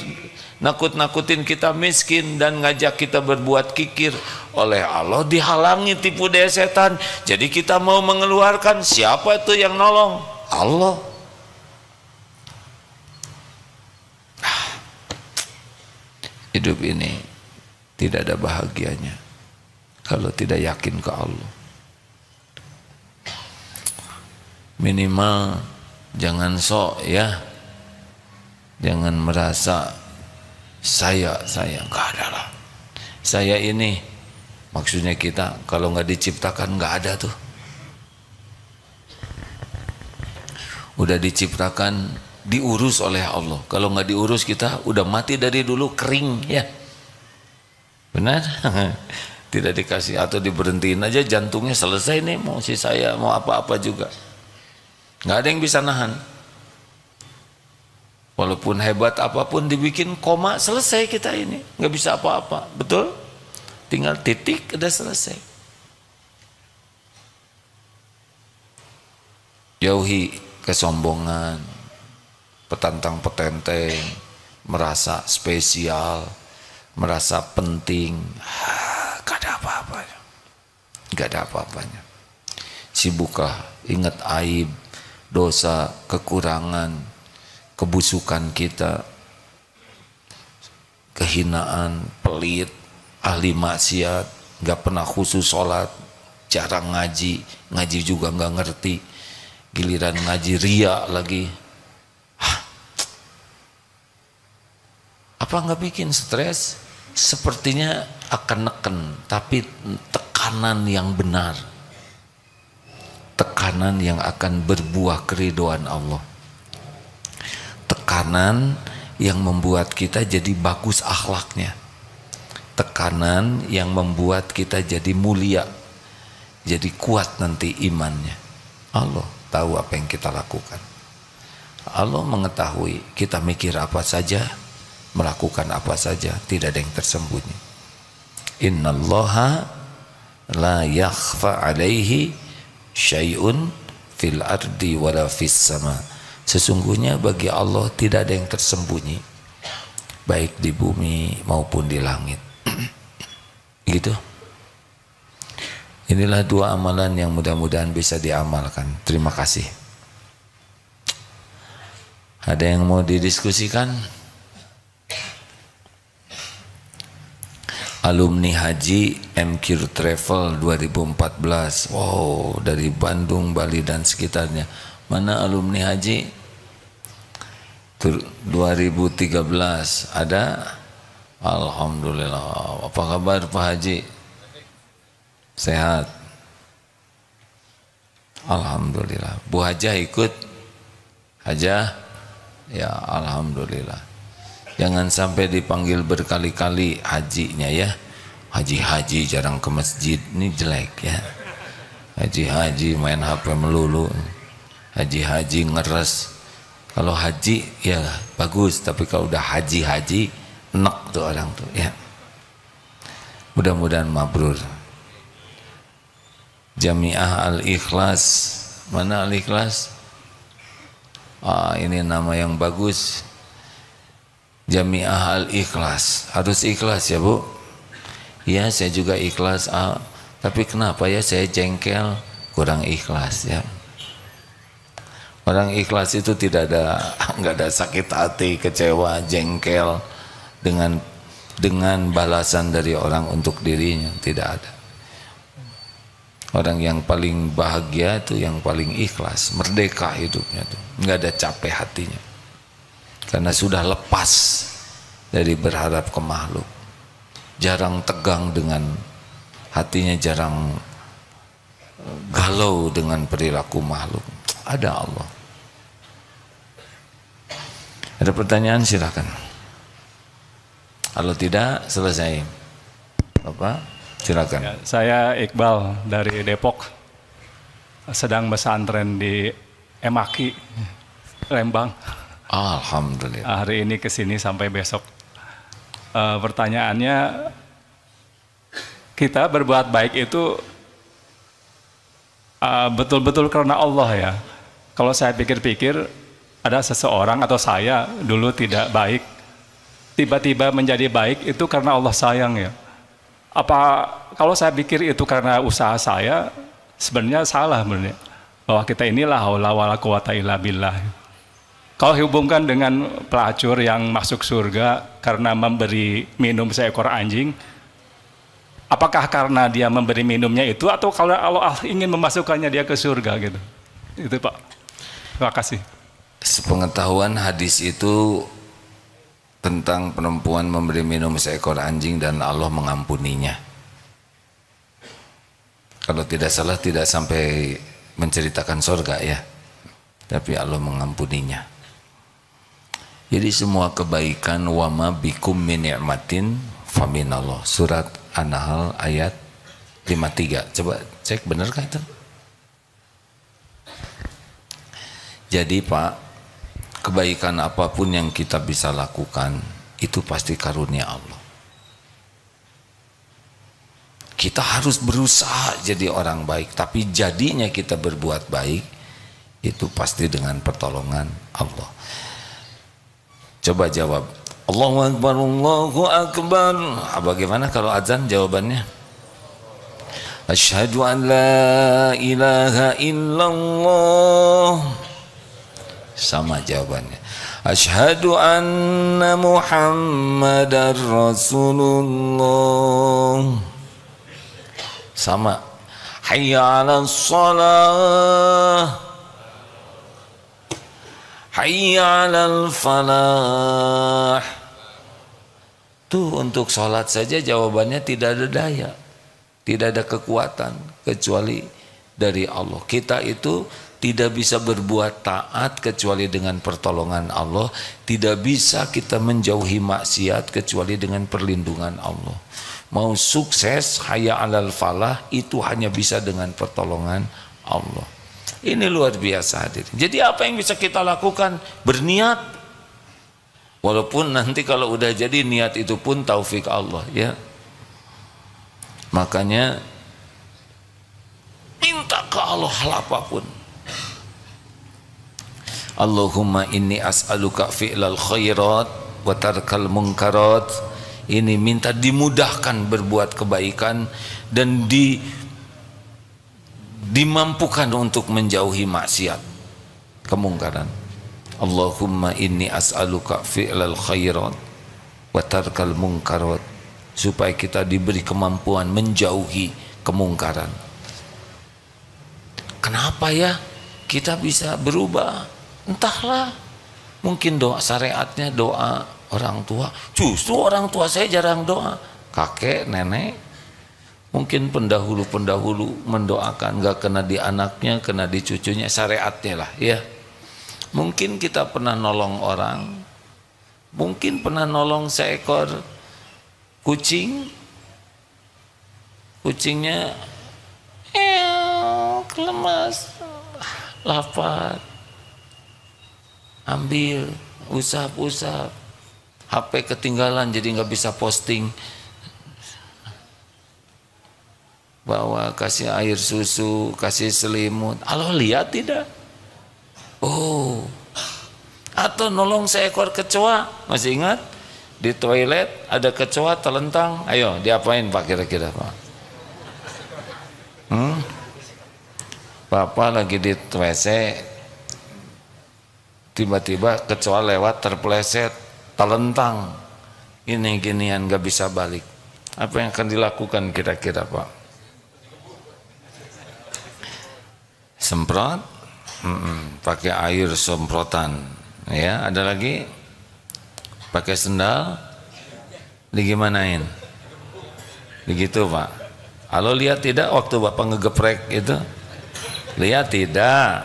nakut-nakutin kita miskin, dan ngajak kita berbuat kikir. Oleh Allah dihalangi tipu daya setan. Jadi kita mau mengeluarkan, siapa itu yang nolong? Allah. Hidup ini tidak ada bahagianya kalau tidak yakin ke Allah. Minimal jangan sok ya, jangan merasa saya nggak ada lah. Saya ini maksudnya kita kalau nggak diciptakan nggak ada tuh. Udah diciptakan, diurus oleh Allah. Kalau nggak diurus kita udah mati dari dulu, kering ya. Benar? Tidak dikasih atau diberhentiin aja jantungnya, selesai nih, mau si saya mau apa-apa juga. Nggak ada yang bisa nahan. Walaupun hebat apapun dibikin koma, selesai kita ini, nggak bisa apa-apa. Betul? Tinggal titik udah selesai. Jauhi kesombongan, petantang petenteng, merasa spesial, merasa penting. Gak ada apa-apanya, gak ada apa-apanya. Sibuklah ingat aib, dosa, kekurangan, kebusukan kita, kehinaan, pelit, ahli maksiat, gak pernah khusus sholat, jarang ngaji, ngaji juga gak ngerti, giliran ngaji ria lagi. Apa nggak bikin stres? Sepertinya akan neken, tapi tekanan yang benar, tekanan yang akan berbuah keridhaan Allah, tekanan yang membuat kita jadi bagus akhlaknya, tekanan yang membuat kita jadi mulia, jadi kuat nanti imannya. Allah tahu apa yang kita lakukan. Allah mengetahui kita mikir apa saja, melakukan apa saja, tidak ada yang tersembunyi. Innallaha la yakhfa alaihi syai'un fil ardi wala fis sama. Sesungguhnya bagi Allah tidak ada yang tersembunyi baik di bumi maupun di langit. Gitu. Inilah dua amalan yang mudah-mudahan bisa diamalkan. Terima kasih. Ada yang mau didiskusikan? Alumni Haji MQ Travel 2014. Wow, dari Bandung, Bali dan sekitarnya. Mana alumni Haji 2013? Ada? Alhamdulillah. Apa kabar Pak Haji? Sehat? Alhamdulillah. Bu Hajah ikut? Hajah? Ya, alhamdulillah. Jangan sampai dipanggil berkali-kali hajinya ya. Haji-haji jarang ke masjid, ini jelek ya. Haji-haji main HP melulu. Haji-haji ngeres. Kalau haji ya bagus, tapi kalau udah haji-haji enak tuh orang tuh ya. Mudah-mudahan mabrur. Jamiah Al-Ikhlas. Mana Al-Ikhlas? Ini nama yang bagus. Jamiah Al-Ikhlas. Harus ikhlas ya Bu? Ya saya juga ikhlas. Tapi kenapa ya saya jengkel? Kurang ikhlas ya. Orang ikhlas itu tidak ada, nggak ada sakit hati, kecewa, jengkel dengan balasan dari orang untuk dirinya, tidak ada. Orang yang paling bahagia itu yang paling ikhlas, merdeka hidupnya tuh, nggak ada capek hatinya, karena sudah lepas dari berharap ke makhluk, jarang tegang dengan hatinya, jarang galau dengan perilaku makhluk. Ada Allah. Ada pertanyaan silakan. Kalau tidak selesai, Bapak silakan. Ya, saya Iqbal dari Depok, sedang pesantren di Emaki, Lembang. Alhamdulillah. Hari ini kesini sampai besok. Pertanyaannya, kita berbuat baik itu betul-betul karena Allah ya. Kalau saya pikir-pikir, ada seseorang atau saya dulu tidak baik, tiba-tiba menjadi baik itu karena Allah sayang ya. Apa kalau saya pikir itu karena usaha saya, sebenarnya salah sebenarnya. Bahwa kita inilah haula wala quwata illa billah. Kalau hubungkan dengan pelacur yang masuk surga karena memberi minum seekor anjing, apakah karena dia memberi minumnya itu atau kalau Allah ingin memasukkannya dia ke surga gitu? Itu Pak. Terima kasih. Sepengetahuan hadis itu tentang perempuan memberi minum seekor anjing dan Allah mengampuninya. Kalau tidak salah tidak sampai menceritakan surga ya, tapi Allah mengampuninya. Jadi semua kebaikan wama bikum min ni'matin faminallah. Surat An-Nahl ayat 53. Coba cek benarkah itu? Jadi Pak, kebaikan apapun yang kita bisa lakukan itu pasti karunia Allah. Kita harus berusaha jadi orang baik, tapi jadinya kita berbuat baik itu pasti dengan pertolongan Allah. Coba jawab, Allahu Akbar, Allahu Akbar. Bagaimana kalau azan jawabannya? Asyhadu an la ilaha illallah. Sama jawabannya. Asyhadu anna Muhammadar Rasulullah. Sama. Hayya 'alas shalah. Hayya 'alal falah. Tuh untuk sholat saja jawabannya tidak ada daya, tidak ada kekuatan kecuali dari Allah. Kita itu tidak bisa berbuat taat kecuali dengan pertolongan Allah. Tidak bisa kita menjauhi maksiat kecuali dengan perlindungan Allah. Mau sukses hayya 'alal falah itu hanya bisa dengan pertolongan Allah. Ini luar biasa hadirin. Jadi apa yang bisa kita lakukan? Berniat. Walaupun nanti kalau udah jadi niat itu pun taufik Allah ya. Makanya ke Allah hal apapun. Allahumma inni as'aluka fi'lal khairat wa tarkal munkarat. Ini minta dimudahkan berbuat kebaikan dan dimampukan untuk menjauhi maksiat, kemungkaran. Allahumma inni as'aluka fi'lal khairat wa tarkal munkarat, supaya kita diberi kemampuan menjauhi kemungkaran. Kenapa ya kita bisa berubah? Entahlah, mungkin doa syariatnya, doa orang tua. Justru orang tua saya jarang doa, kakek, nenek. Mungkin pendahulu-pendahulu mendoakan, gak kena di anaknya, kena di cucunya, syariatnya lah ya. Mungkin kita pernah nolong orang, mungkin pernah nolong seekor kucing, kucingnya kelemas, lapar, ambil, usap-usap, HP ketinggalan jadi nggak bisa posting, bawa kasih air susu, kasih selimut. Allah lihat tidak? Oh, atau nolong seekor kecoa, masih ingat? Di toilet ada kecoa terlentang, ayo diapain Pak kira-kira Pak? Bapak lagi di WC, tiba-tiba kecoa lewat terpeleset, terlentang, ini ginian gak bisa balik. Apa yang akan dilakukan kira-kira Pak? Semprot, pakai air semprotan, ya. Ada lagi, pakai sendal, digimanain? Begitu Pak. Halo, lihat tidak waktu Bapak ngegeprek itu? Lihat tidak?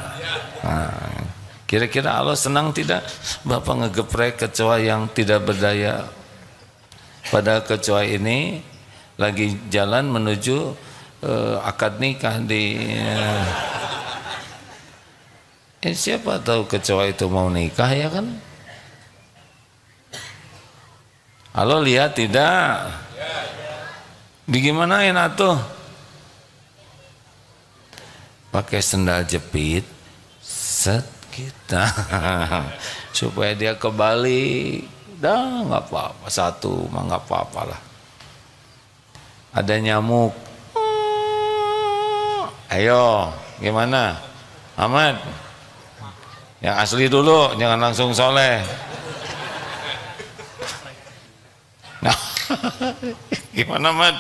Nah, kira-kira Allah senang tidak Bapak ngegeprek kecoa yang tidak berdaya? Pada kecoa ini lagi jalan menuju akad nikah di siapa tahu kecoa itu mau nikah, ya kan? Halo, lihat tidak? Digimanain atuh? Pakai sendal jepit, set kita supaya dia kembali. Dah nggak apa-apa, satu mah nggak apa-apa lah. Ada nyamuk, ayo gimana Ahmad? Yang asli dulu, jangan langsung soleh. Nah, gimana Ahmad?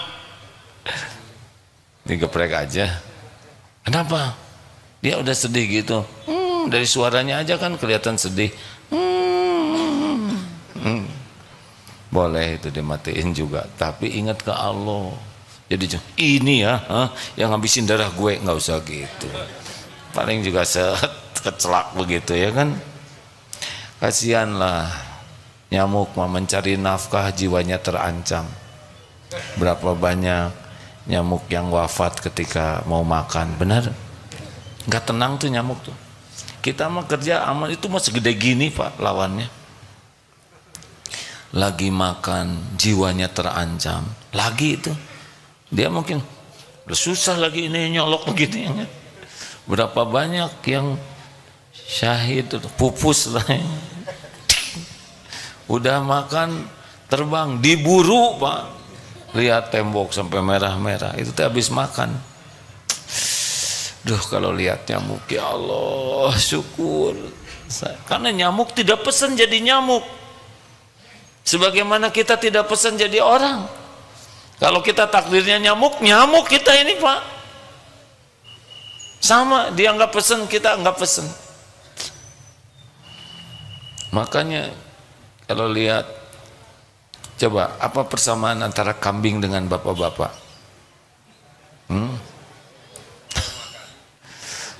Digeprek aja. Kenapa? Dia udah sedih gitu. Dari suaranya aja kan kelihatan sedih. Boleh itu dimatiin juga, tapi ingat ke Allah. Jadi ini ya, yang ngabisin darah gue, nggak usah gitu. Paling juga kecelak begitu ya kan. Kasihanlah nyamuk mau mencari nafkah, jiwanya terancam. Berapa banyak nyamuk yang wafat ketika mau makan, benar? Nggak tenang tuh nyamuk tuh. Kita mah kerja aman, itu mah segede gini Pak lawannya. Lagi makan, jiwanya terancam. Lagi itu, dia mungkin udah susah lagi ini nyolok begini. Berapa banyak yang syahid, pupus lah. Udah makan, terbang, diburu Pak. Lihat tembok sampai merah-merah, itu teh habis makan. Duh, kalau lihat nyamuk, ya Allah, syukur. Karena nyamuk tidak pesan jadi nyamuk, sebagaimana kita tidak pesan jadi orang. Kalau kita takdirnya nyamuk, nyamuk kita ini Pak. Sama, dia nggak pesan, kita nggak pesan. Makanya kalau lihat, coba apa persamaan antara kambing dengan bapak-bapak?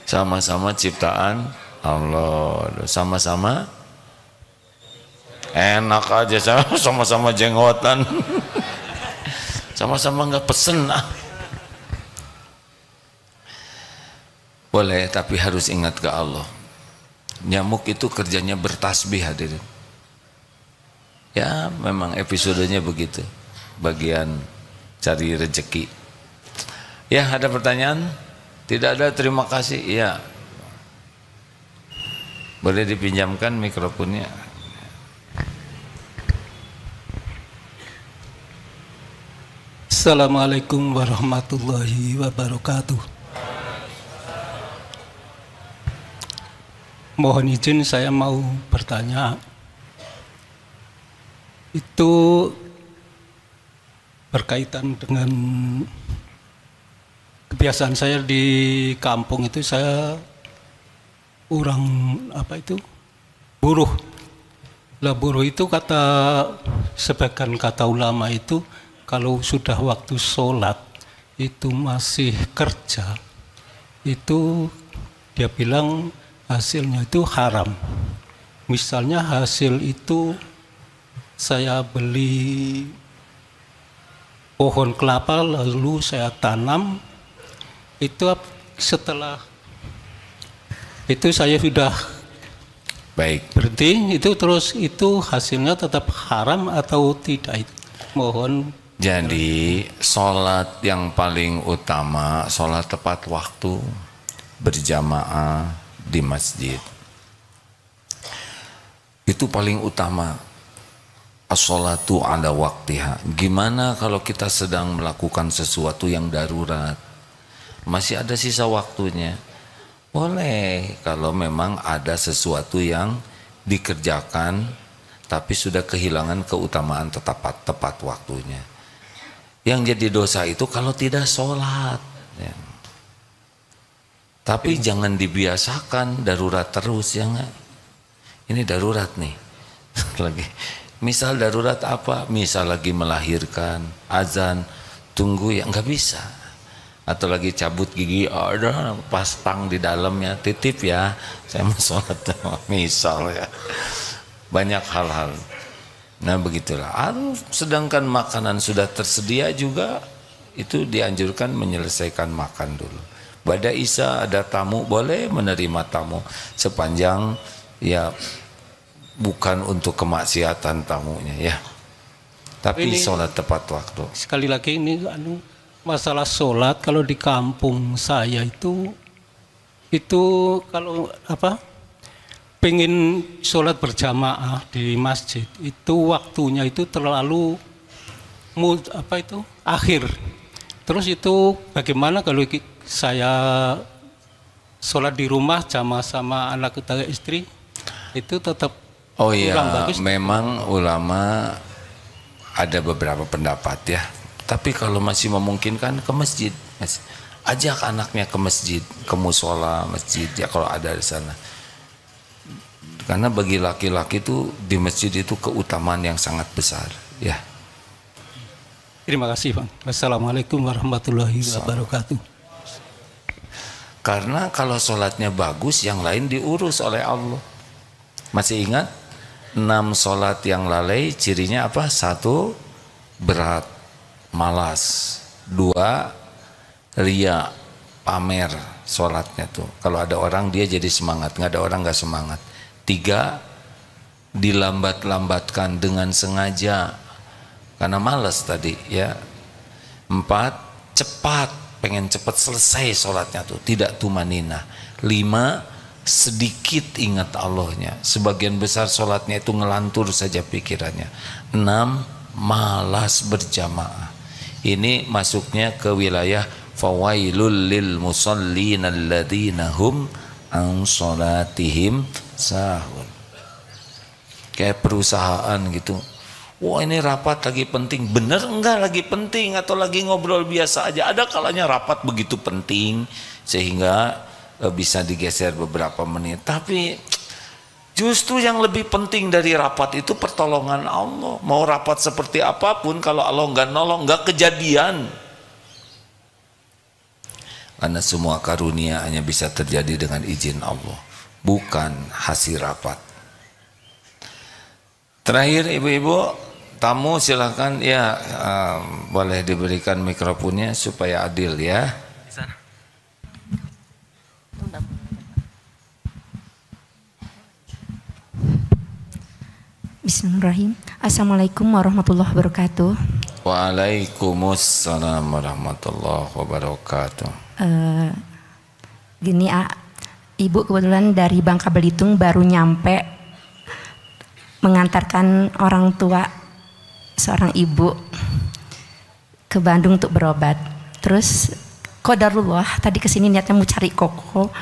Sama-sama ciptaan Allah, sama-sama enak aja, sama-sama jenggotan, sama-sama nggak pesen. Boleh, tapi harus ingat ke Allah. Nyamuk itu kerjanya bertasbih hadirin. Ya memang episodenya begitu, bagian cari rezeki. Ya, ada pertanyaan? Tidak ada terima kasih. Iya. Boleh dipinjamkan mikrofonnya. Assalamualaikum warahmatullahi wabarakatuh. Mohon izin saya mau bertanya. Itu berkaitan dengan kebiasaan saya di kampung itu, saya orang buruh. Lah buruh itu sebagian kata ulama itu kalau sudah waktu sholat itu masih kerja, itu dia bilang hasilnya itu haram. Misalnya hasil itu saya beli pohon kelapa lalu saya tanam, itu setelah itu saya sudah Baik. berhenti, itu terus itu hasilnya tetap haram atau tidak? Mohon. Jadi sholat yang paling utama, sholat tepat waktu, berjamaah di masjid. Itu paling utama. As-sholatu ala waktiha. Gimana kalau kita sedang melakukan sesuatu yang darurat, masih ada sisa waktunya? Boleh kalau memang ada sesuatu yang dikerjakan tapi sudah kehilangan keutamaan tepat waktunya. Yang jadi dosa itu kalau tidak sholat ya. Tapi jangan dibiasakan darurat terus, ya nggak? Ini darurat nih lagi. Misal darurat apa? Misal lagi melahirkan, azan, tunggu ya, nggak bisa. Atau lagi cabut gigi, ada pastang di dalamnya, titip ya, saya mau sholat. Misal ya, banyak hal-hal. Nah begitulah. Sedangkan makanan sudah tersedia juga, itu dianjurkan menyelesaikan makan dulu. Pada Isya ada tamu, boleh menerima tamu sepanjang ya bukan untuk kemaksiatan tamunya ya. Tapi ini, sholat tepat waktu. Sekali lagi ini masalah sholat kalau di kampung saya itu kalau pengen sholat berjamaah di masjid itu waktunya itu terlalu akhir. Terus itu bagaimana kalau saya sholat di rumah jamaah sama anak kita istri itu tetap kurang bagus? Memang ulama ada beberapa pendapat ya. Tapi kalau masih memungkinkan ke masjid, ajak anaknya ke masjid, ke musola masjid ya kalau ada di sana. Karena bagi laki-laki itu di masjid itu keutamaan yang sangat besar, ya. Terima kasih, Bang. Wassalamualaikum warahmatullahi wabarakatuh. Karena kalau sholatnya bagus, yang lain diurus oleh Allah. Masih ingat 6 sholat yang lalai, cirinya apa? 1, berat, malas. 2, ria, pamer sholatnya tuh. Kalau ada orang dia jadi semangat, nggak ada orang nggak semangat. 3, dilambat-lambatkan dengan sengaja karena malas tadi ya. 4, cepat, pengen cepat selesai sholatnya tuh, tidak tumanina. 5, sedikit ingat Allahnya, sebagian besar sholatnya itu ngelantur saja pikirannya. 6, malas berjamaah. Ini masuknya ke wilayah fawailul lil musallin alladzina hum an sholatihim sahun. Kayak perusahaan gitu. Wah ini rapat lagi penting. Bener enggak lagi penting atau lagi ngobrol biasa aja? Ada kalanya rapat begitu penting sehingga bisa digeser beberapa menit. Tapi justru yang lebih penting dari rapat itu pertolongan Allah. Mau rapat seperti apapun kalau Allah enggak nolong, enggak kejadian. Karena semua karunia hanya bisa terjadi dengan izin Allah, bukan hasil rapat. Terakhir ibu-ibu, tamu silakan ya, boleh diberikan mikrofonnya supaya adil ya. Bismillahirrahmanirrahim. Assalamualaikum warahmatullahi wabarakatuh. Waalaikumsalam warahmatullahi wabarakatuh. Gini Ibu kebetulan dari Bangka Belitung baru nyampe mengantarkan orang tua seorang ibu ke Bandung untuk berobat. Terus qadarullah tadi kesini niatnya mau cari koko,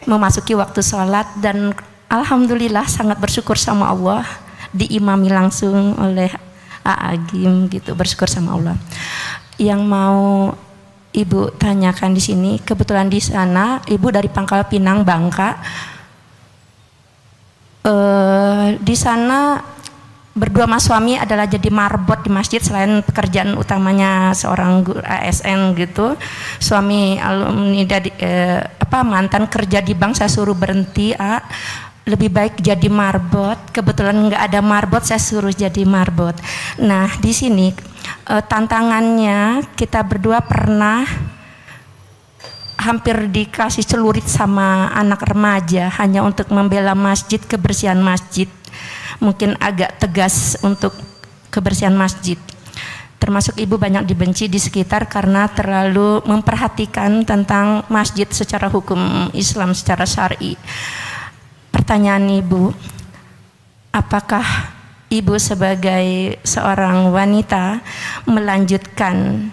memasuki waktu sholat dan alhamdulillah sangat bersyukur sama Allah diimami langsung oleh Agim gitu, bersyukur sama Allah. Yang mau Ibu tanyakan di sini, kebetulan di sana Ibu dari Pangkal Pinang, Bangka. Di sana berdua mas suami adalah jadi marbot di masjid selain pekerjaan utamanya seorang guru ASN gitu. Suami alumni dari mantan kerja di bank, saya suruh berhenti lebih baik jadi marbot. Kebetulan nggak ada marbot, saya suruh jadi marbot. Nah di sini tantangannya kita berdua pernah hampir dikasih celurit sama anak remaja hanya untuk membela masjid, kebersihan masjid. Mungkin agak tegas untuk kebersihan masjid. Termasuk ibu banyak dibenci di sekitar karena terlalu memperhatikan tentang masjid secara hukum Islam, secara syar'i. Pertanyaan ibu, apakah ibu sebagai seorang wanita melanjutkan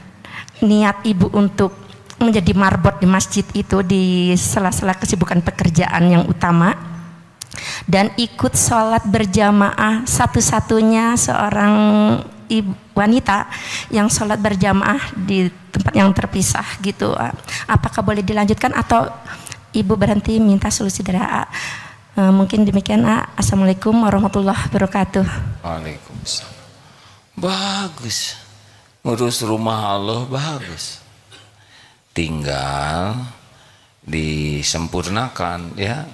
niat ibu untuk menjadi marbot di masjid itu di sela-sela kesibukan pekerjaan yang utama dan ikut sholat berjamaah, satu-satunya seorang ibu wanita yang sholat berjamaah di tempat yang terpisah gitu? Apakah boleh dilanjutkan atau ibu berhenti minta solusi dari mungkin demikian. Assalamualaikum warahmatullahi wabarakatuh. Waalaikumsalam. Bagus, ngurus rumah Allah bagus, tinggal disempurnakan ya.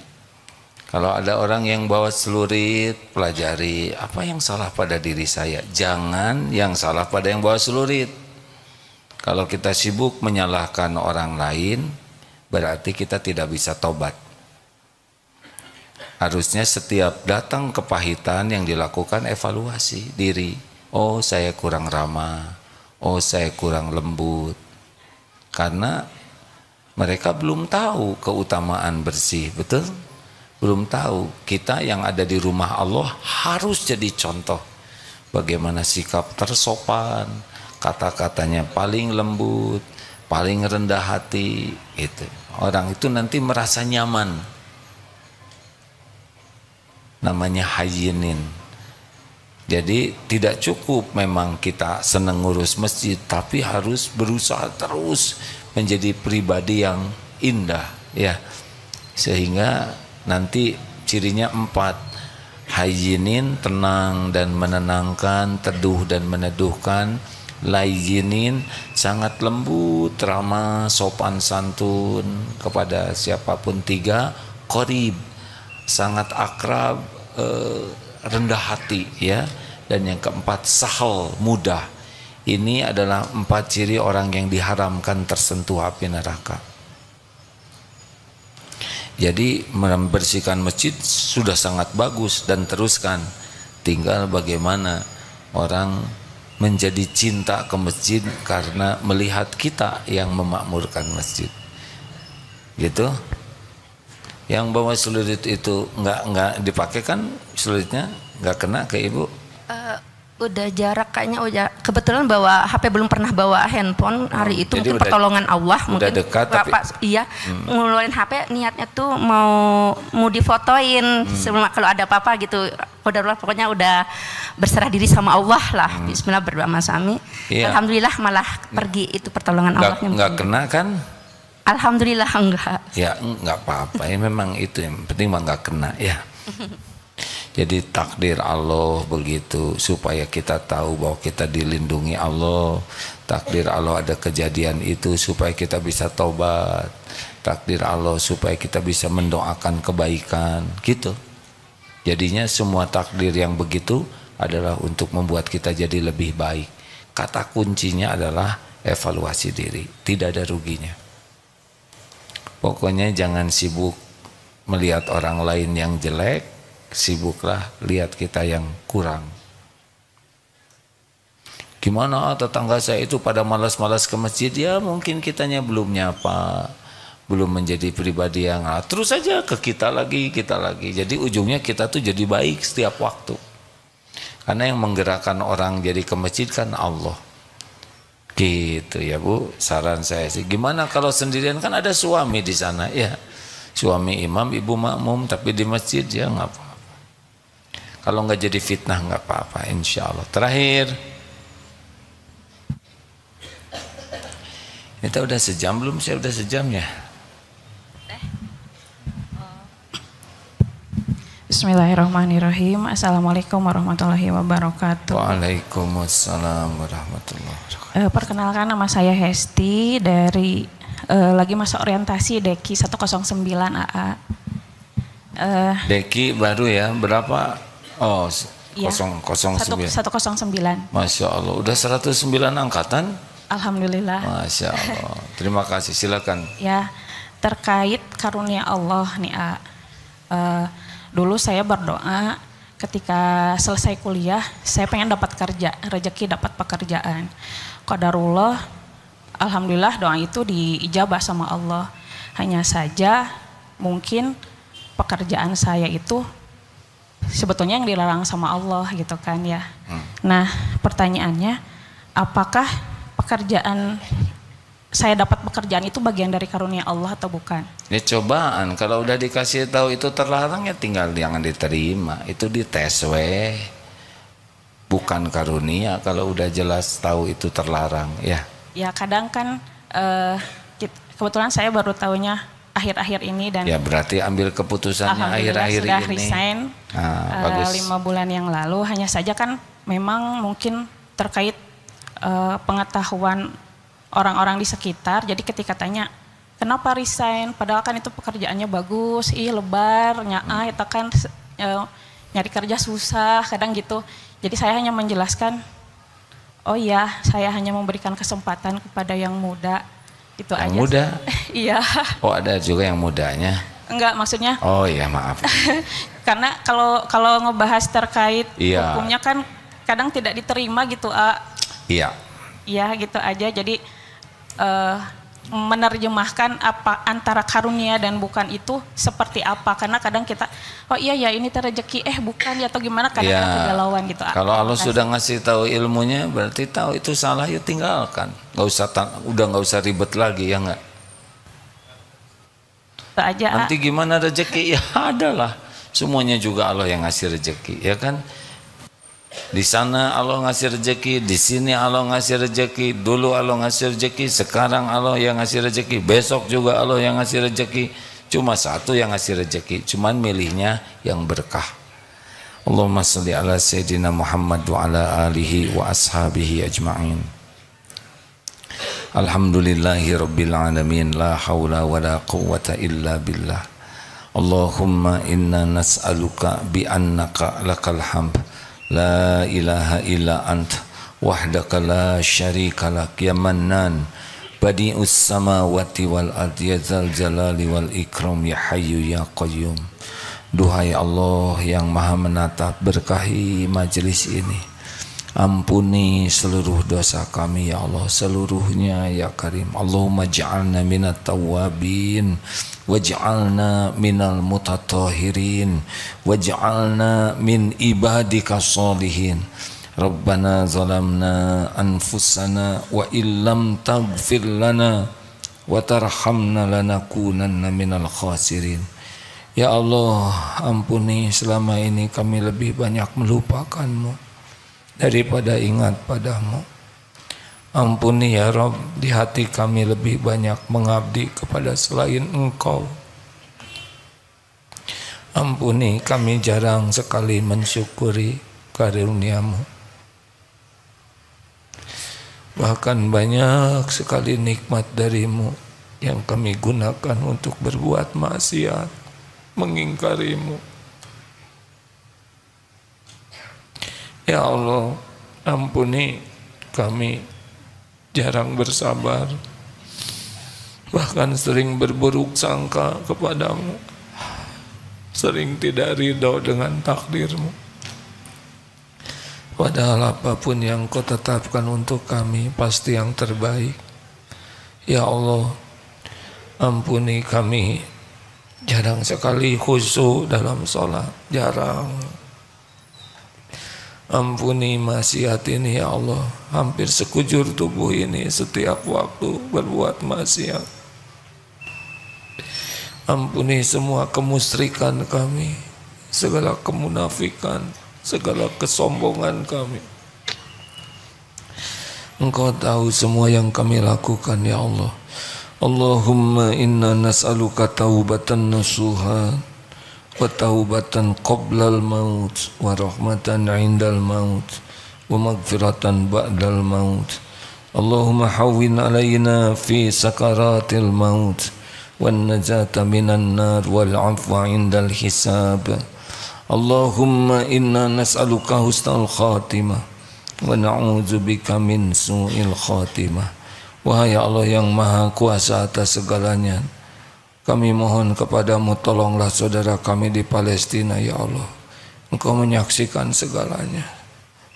Kalau ada orang yang bawa celurit, pelajari apa yang salah pada diri saya, jangan yang salah pada yang bawa celurit. Kalau kita sibuk menyalahkan orang lain, berarti kita tidak bisa tobat. Harusnya setiap datang kepahitan yang dilakukan evaluasi diri. Oh saya kurang ramah, oh saya kurang lembut. Karena mereka belum tahu keutamaan bersih, betul? Belum tahu. Kita yang ada di rumah Allah harus jadi contoh. Bagaimana sikap tersopan, kata-katanya paling lembut, paling rendah hati. Gitu. Orang itu nanti merasa nyaman. Namanya hayinin. Jadi tidak cukup memang kita senang ngurus masjid, tapi harus berusaha terus menjadi pribadi yang indah ya. Sehingga nanti cirinya 4. Hayinin, tenang dan menenangkan, teduh dan meneduhkan. Layyinin, sangat lembut, ramah, sopan santun kepada siapapun. 3. Qorib, sangat akrab, rendah hati ya. Dan yang keempat, sahal, mudah. Ini adalah 4 ciri orang yang diharamkan tersentuh api neraka. Jadi membersihkan masjid sudah sangat bagus dan teruskan. Tinggal bagaimana orang menjadi cinta ke masjid karena melihat kita yang memakmurkan masjid. Gitu. Yang bawa celurit itu nggak dipakai kan celurитnya, nggak kena ke ibu? Udah jarak kayaknya, udah kebetulan bawa HP, belum pernah bawa handphone hari itu. Mungkin pertolongan Allah mungkin dekat, Bapak tapi... iya ngeluarin HP niatnya tuh mau difotoin sebelum kalau ada apa-apa gitu. Udah pokoknya udah berserah diri sama Allah lah. Bismillah, berdoa sama suami. Iya. Alhamdulillah malah pergi, itu pertolongan Allah. Nggak kena kan? Alhamdulillah enggak. Ya nggak apa-apa ya, memang itu yang penting mah nggak kena ya. Jadi takdir Allah begitu, supaya kita tahu bahwa kita dilindungi Allah. Takdir Allah ada kejadian itu supaya kita bisa taubat. Takdir Allah supaya kita bisa mendoakan kebaikan, gitu. Jadinya semua takdir yang begitu adalah untuk membuat kita jadi lebih baik. Kata kuncinya adalah evaluasi diri, tidak ada ruginya. Pokoknya jangan sibuk melihat orang lain yang jelek, sibuklah lihat kita yang kurang. Gimana tetangga saya itu pada malas-malas ke masjid? Ya mungkin kitanya belum nyapa, belum menjadi pribadi yang terus saja ke kita lagi. Jadi ujungnya kita tuh jadi baik setiap waktu. Karena yang menggerakkan orang jadi ke masjid kan Allah. Gitu ya Bu, saran saya sih. Gimana kalau sendirian, kan ada suami di sana ya. Suami imam, ibu makmum, tapi di masjid ya nggak apa-apa. Kalau nggak jadi fitnah nggak apa-apa, insya Allah. Terakhir, kita udah sejam belum? Saya udah sejam ya. Bismillahirrahmanirrahim. Assalamualaikum warahmatullahi wabarakatuh. Waalaikumsalam warahmatullahi wabarakatuh. Perkenalkan, nama saya Hesti dari lagi masa orientasi Deki 109 AA. Deki baru ya, berapa? Oh, ya, 109. 109. Masya Allah, udah 109 angkatan? Alhamdulillah. Masya Allah. Terima kasih, silakan. Ya, terkait karunia Allah nih dulu saya berdoa ketika selesai kuliah, saya pengen dapat kerja, rezeki dapat pekerjaan. Qadarullah, alhamdulillah doa itu diijabah sama Allah. Hanya saja mungkin pekerjaan saya itu sebetulnya yang dilarang sama Allah gitu kan ya. Nah, pertanyaannya, apakah pekerjaan saya dapat pekerjaan itu bagian dari karunia Allah atau bukan? Ya cobaan, kalau udah dikasih tahu itu terlarang ya tinggal jangan diterima. Itu dites weh. Bukan karunia kalau udah jelas tahu itu terlarang ya. Ya kadang kan kebetulan saya baru tahunya akhir-akhir ini dan ya berarti ambil keputusannya akhir-akhir ini. Sudah resign bagus. 5 bulan yang lalu. Hanya saja kan memang mungkin terkait pengetahuan orang-orang di sekitar. Jadi ketika tanya kenapa resign, padahal kan itu pekerjaannya bagus, lebar, nyaah, itu kan nyari kerja susah, kadang gitu. Jadi saya hanya menjelaskan, oh iya, saya hanya memberikan kesempatan kepada yang muda. Itu yang aja. Yang muda? Iya. Oh ada juga yang mudanya? Enggak, maksudnya. Oh iya, maaf. Karena kalau ngebahas terkait hukumnya kan kadang tidak diterima gitu. Iya. Iya gitu aja. Jadi menerjemahkan apa antara karunia dan bukan itu seperti apa, karena kadang kita oh iya ya ini rezeki bukan ya atau gimana, kadang kegalauan gitu. Kalau Allah sudah ngasih tahu ilmunya berarti tahu itu salah, ya tinggalkan, nggak usah ribet lagi ya nggak. Aja, nanti gimana rezeki ya adalah semuanya juga Allah yang ngasih rezeki ya kan. Di sana Allah ngasih rezeki, di sini Allah ngasih rezeki, dulu Allah ngasih rezeki, sekarang Allah yang ngasih rezeki, besok juga Allah yang ngasih rezeki. Cuma satu yang ngasih rezeki, cuman milihnya yang berkah. Allahumma sholli ala sayyidina Muhammad wa ala alihi wa ashabihi ajma'in. Alhamdulillahi rabbil alamin, la hawla wa la quwwata illa billah. Allahumma inna nas'aluka bi annaka lakal hamd. La ilaha illa ant wahdaka la syarika lak ya mannan badi'us samawati wal ardi ya dzal jalali wal ikram ya hayyu ya qayyum. Duhai Allah yang maha menatap, berkahi majelis ini, ampuni seluruh dosa kami ya Allah, seluruhnya ya Karim. Allahumma ja'alna minat tawabin waj'alna minal mutatahirin waj'alna min ibadika sholihin. Rabbana zalamna anfusana wa illam taghfir lana wa tarhamna lanakunanna minal khasirin. Ya Allah, ampuni selama ini kami lebih banyak melupakanmu daripada ingat padamu. Ampuni ya Rabb, di hati kami lebih banyak mengabdi kepada selain Engkau. Ampuni kami jarang sekali mensyukuri karunia-Mu. Bahkan banyak sekali nikmat dari-Mu yang kami gunakan untuk berbuat maksiat, mengingkari-Mu. Ya Allah, ampuni kami jarang bersabar, bahkan sering berburuk sangka kepadamu, sering tidak ridho dengan takdir-Mu. Padahal apapun yang Kau tetapkan untuk kami pasti yang terbaik. Ya Allah, Ampuni kami, jarang sekali khusyuk dalam sholat, jarang. Ampuni maksiat ini ya Allah, hampir sekujur tubuh ini setiap waktu berbuat maksiat. Ampuni semua kemusyrikan kami, segala kemunafikan, segala kesombongan kami. Engkau tahu semua yang kami lakukan ya Allah. Allahumma inna nas'aluka taubatan nasuha wa taubatan qoblal maut wa rahmatan indal maut wa magfiratan ba'dal maut. Allahumma hawwin alaina fi sakaratil maut wan najata minan nar wal afwa indal hisab. Allahumma inna nas'aluka husnal khatimah wa na'udzubika min su'il khatimah. Wahai Allah yang maha kuasa atas segalanya, kami mohon kepadamu, tolonglah saudara kami di Palestina ya Allah. Engkau menyaksikan segalanya,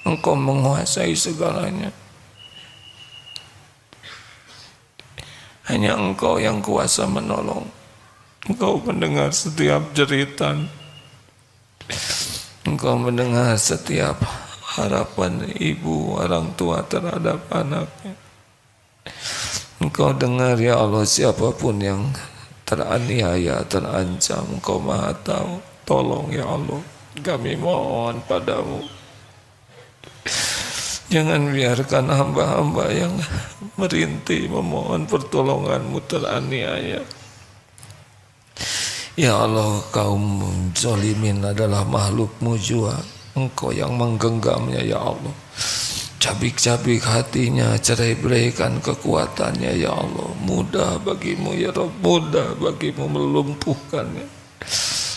Engkau menguasai segalanya. Hanya Engkau yang kuasa menolong. Engkau mendengar setiap jeritan, Engkau mendengar setiap harapan ibu orang tua terhadap anaknya. Engkau dengar ya Allah, siapapun yang teraniaya, terancam, Engkau maha tahu. Tolong ya Allah, kami mohon padamu, jangan biarkan hamba-hamba yang merintih memohon pertolonganmu teraniaya. Ya Allah, kaum zalimin adalah makhlukmu jua, Engkau yang menggenggamnya ya Allah. Cabik-cabik hatinya, cerai-beraikan kekuatannya ya Allah. Mudah bagimu ya Rabb, mudah bagimu melumpuhkannya.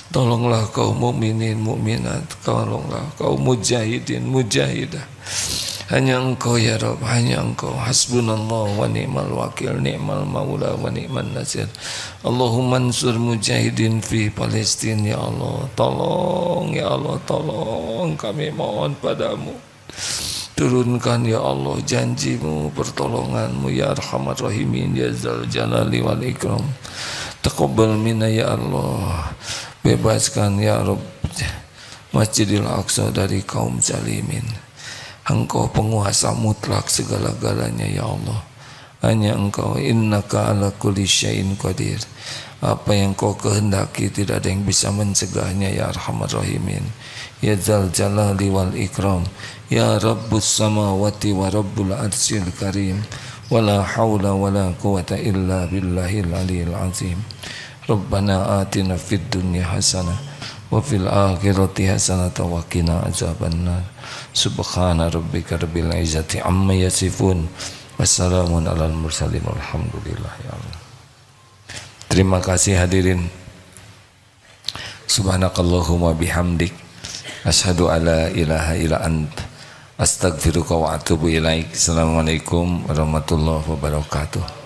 Tolonglah kaum mukminin mukminat, tolonglah kaum mujahidin mujahidah. Hanya Engkau ya Rabb, hanya Engkau. Hasbunallah wa ni'mal wakil, ni'mal maula wa ni'man nasir. Allahumma ansur mujahidin fi Palestina ya Allah. Tolong ya Allah, tolong, kami mohon padamu. Turunkan ya Allah janjimu, pertolonganmu ya Arhamar Rahimin ya Zal Jalali wal Ikram. Taqabbal minna ya Allah. Bebaskan ya Rabb Masjidil Aqsa dari kaum zalimin. Engkau penguasa mutlak segala-galanya ya Allah. Hanya Engkau, innaka ala kulli syai'in qadir. Apa yang Kau kehendaki tidak ada yang bisa mencegahnya ya Arhamar Rahimin ya Zal Jalali wal Ikram. Ya Rabbus samawati wa Rabbul arsyil karim. Wala hawla wala quwata illa billahil aliyil azim. Rabbana atina fid dunya hasanah wa fil akhirati hasanah wa qina azabannar. Subhana rabbika rabbil izzati amma yasifun. Wassalamun alal mursalin walhamdulillah ya Allah. Terima kasih hadirin. Subhanakallahumma bihamdik, asyhadu alla ilaha illa anta, astaghfiruka wa atubu ilaik. Assalamualaikum warahmatullahi wabarakatuh.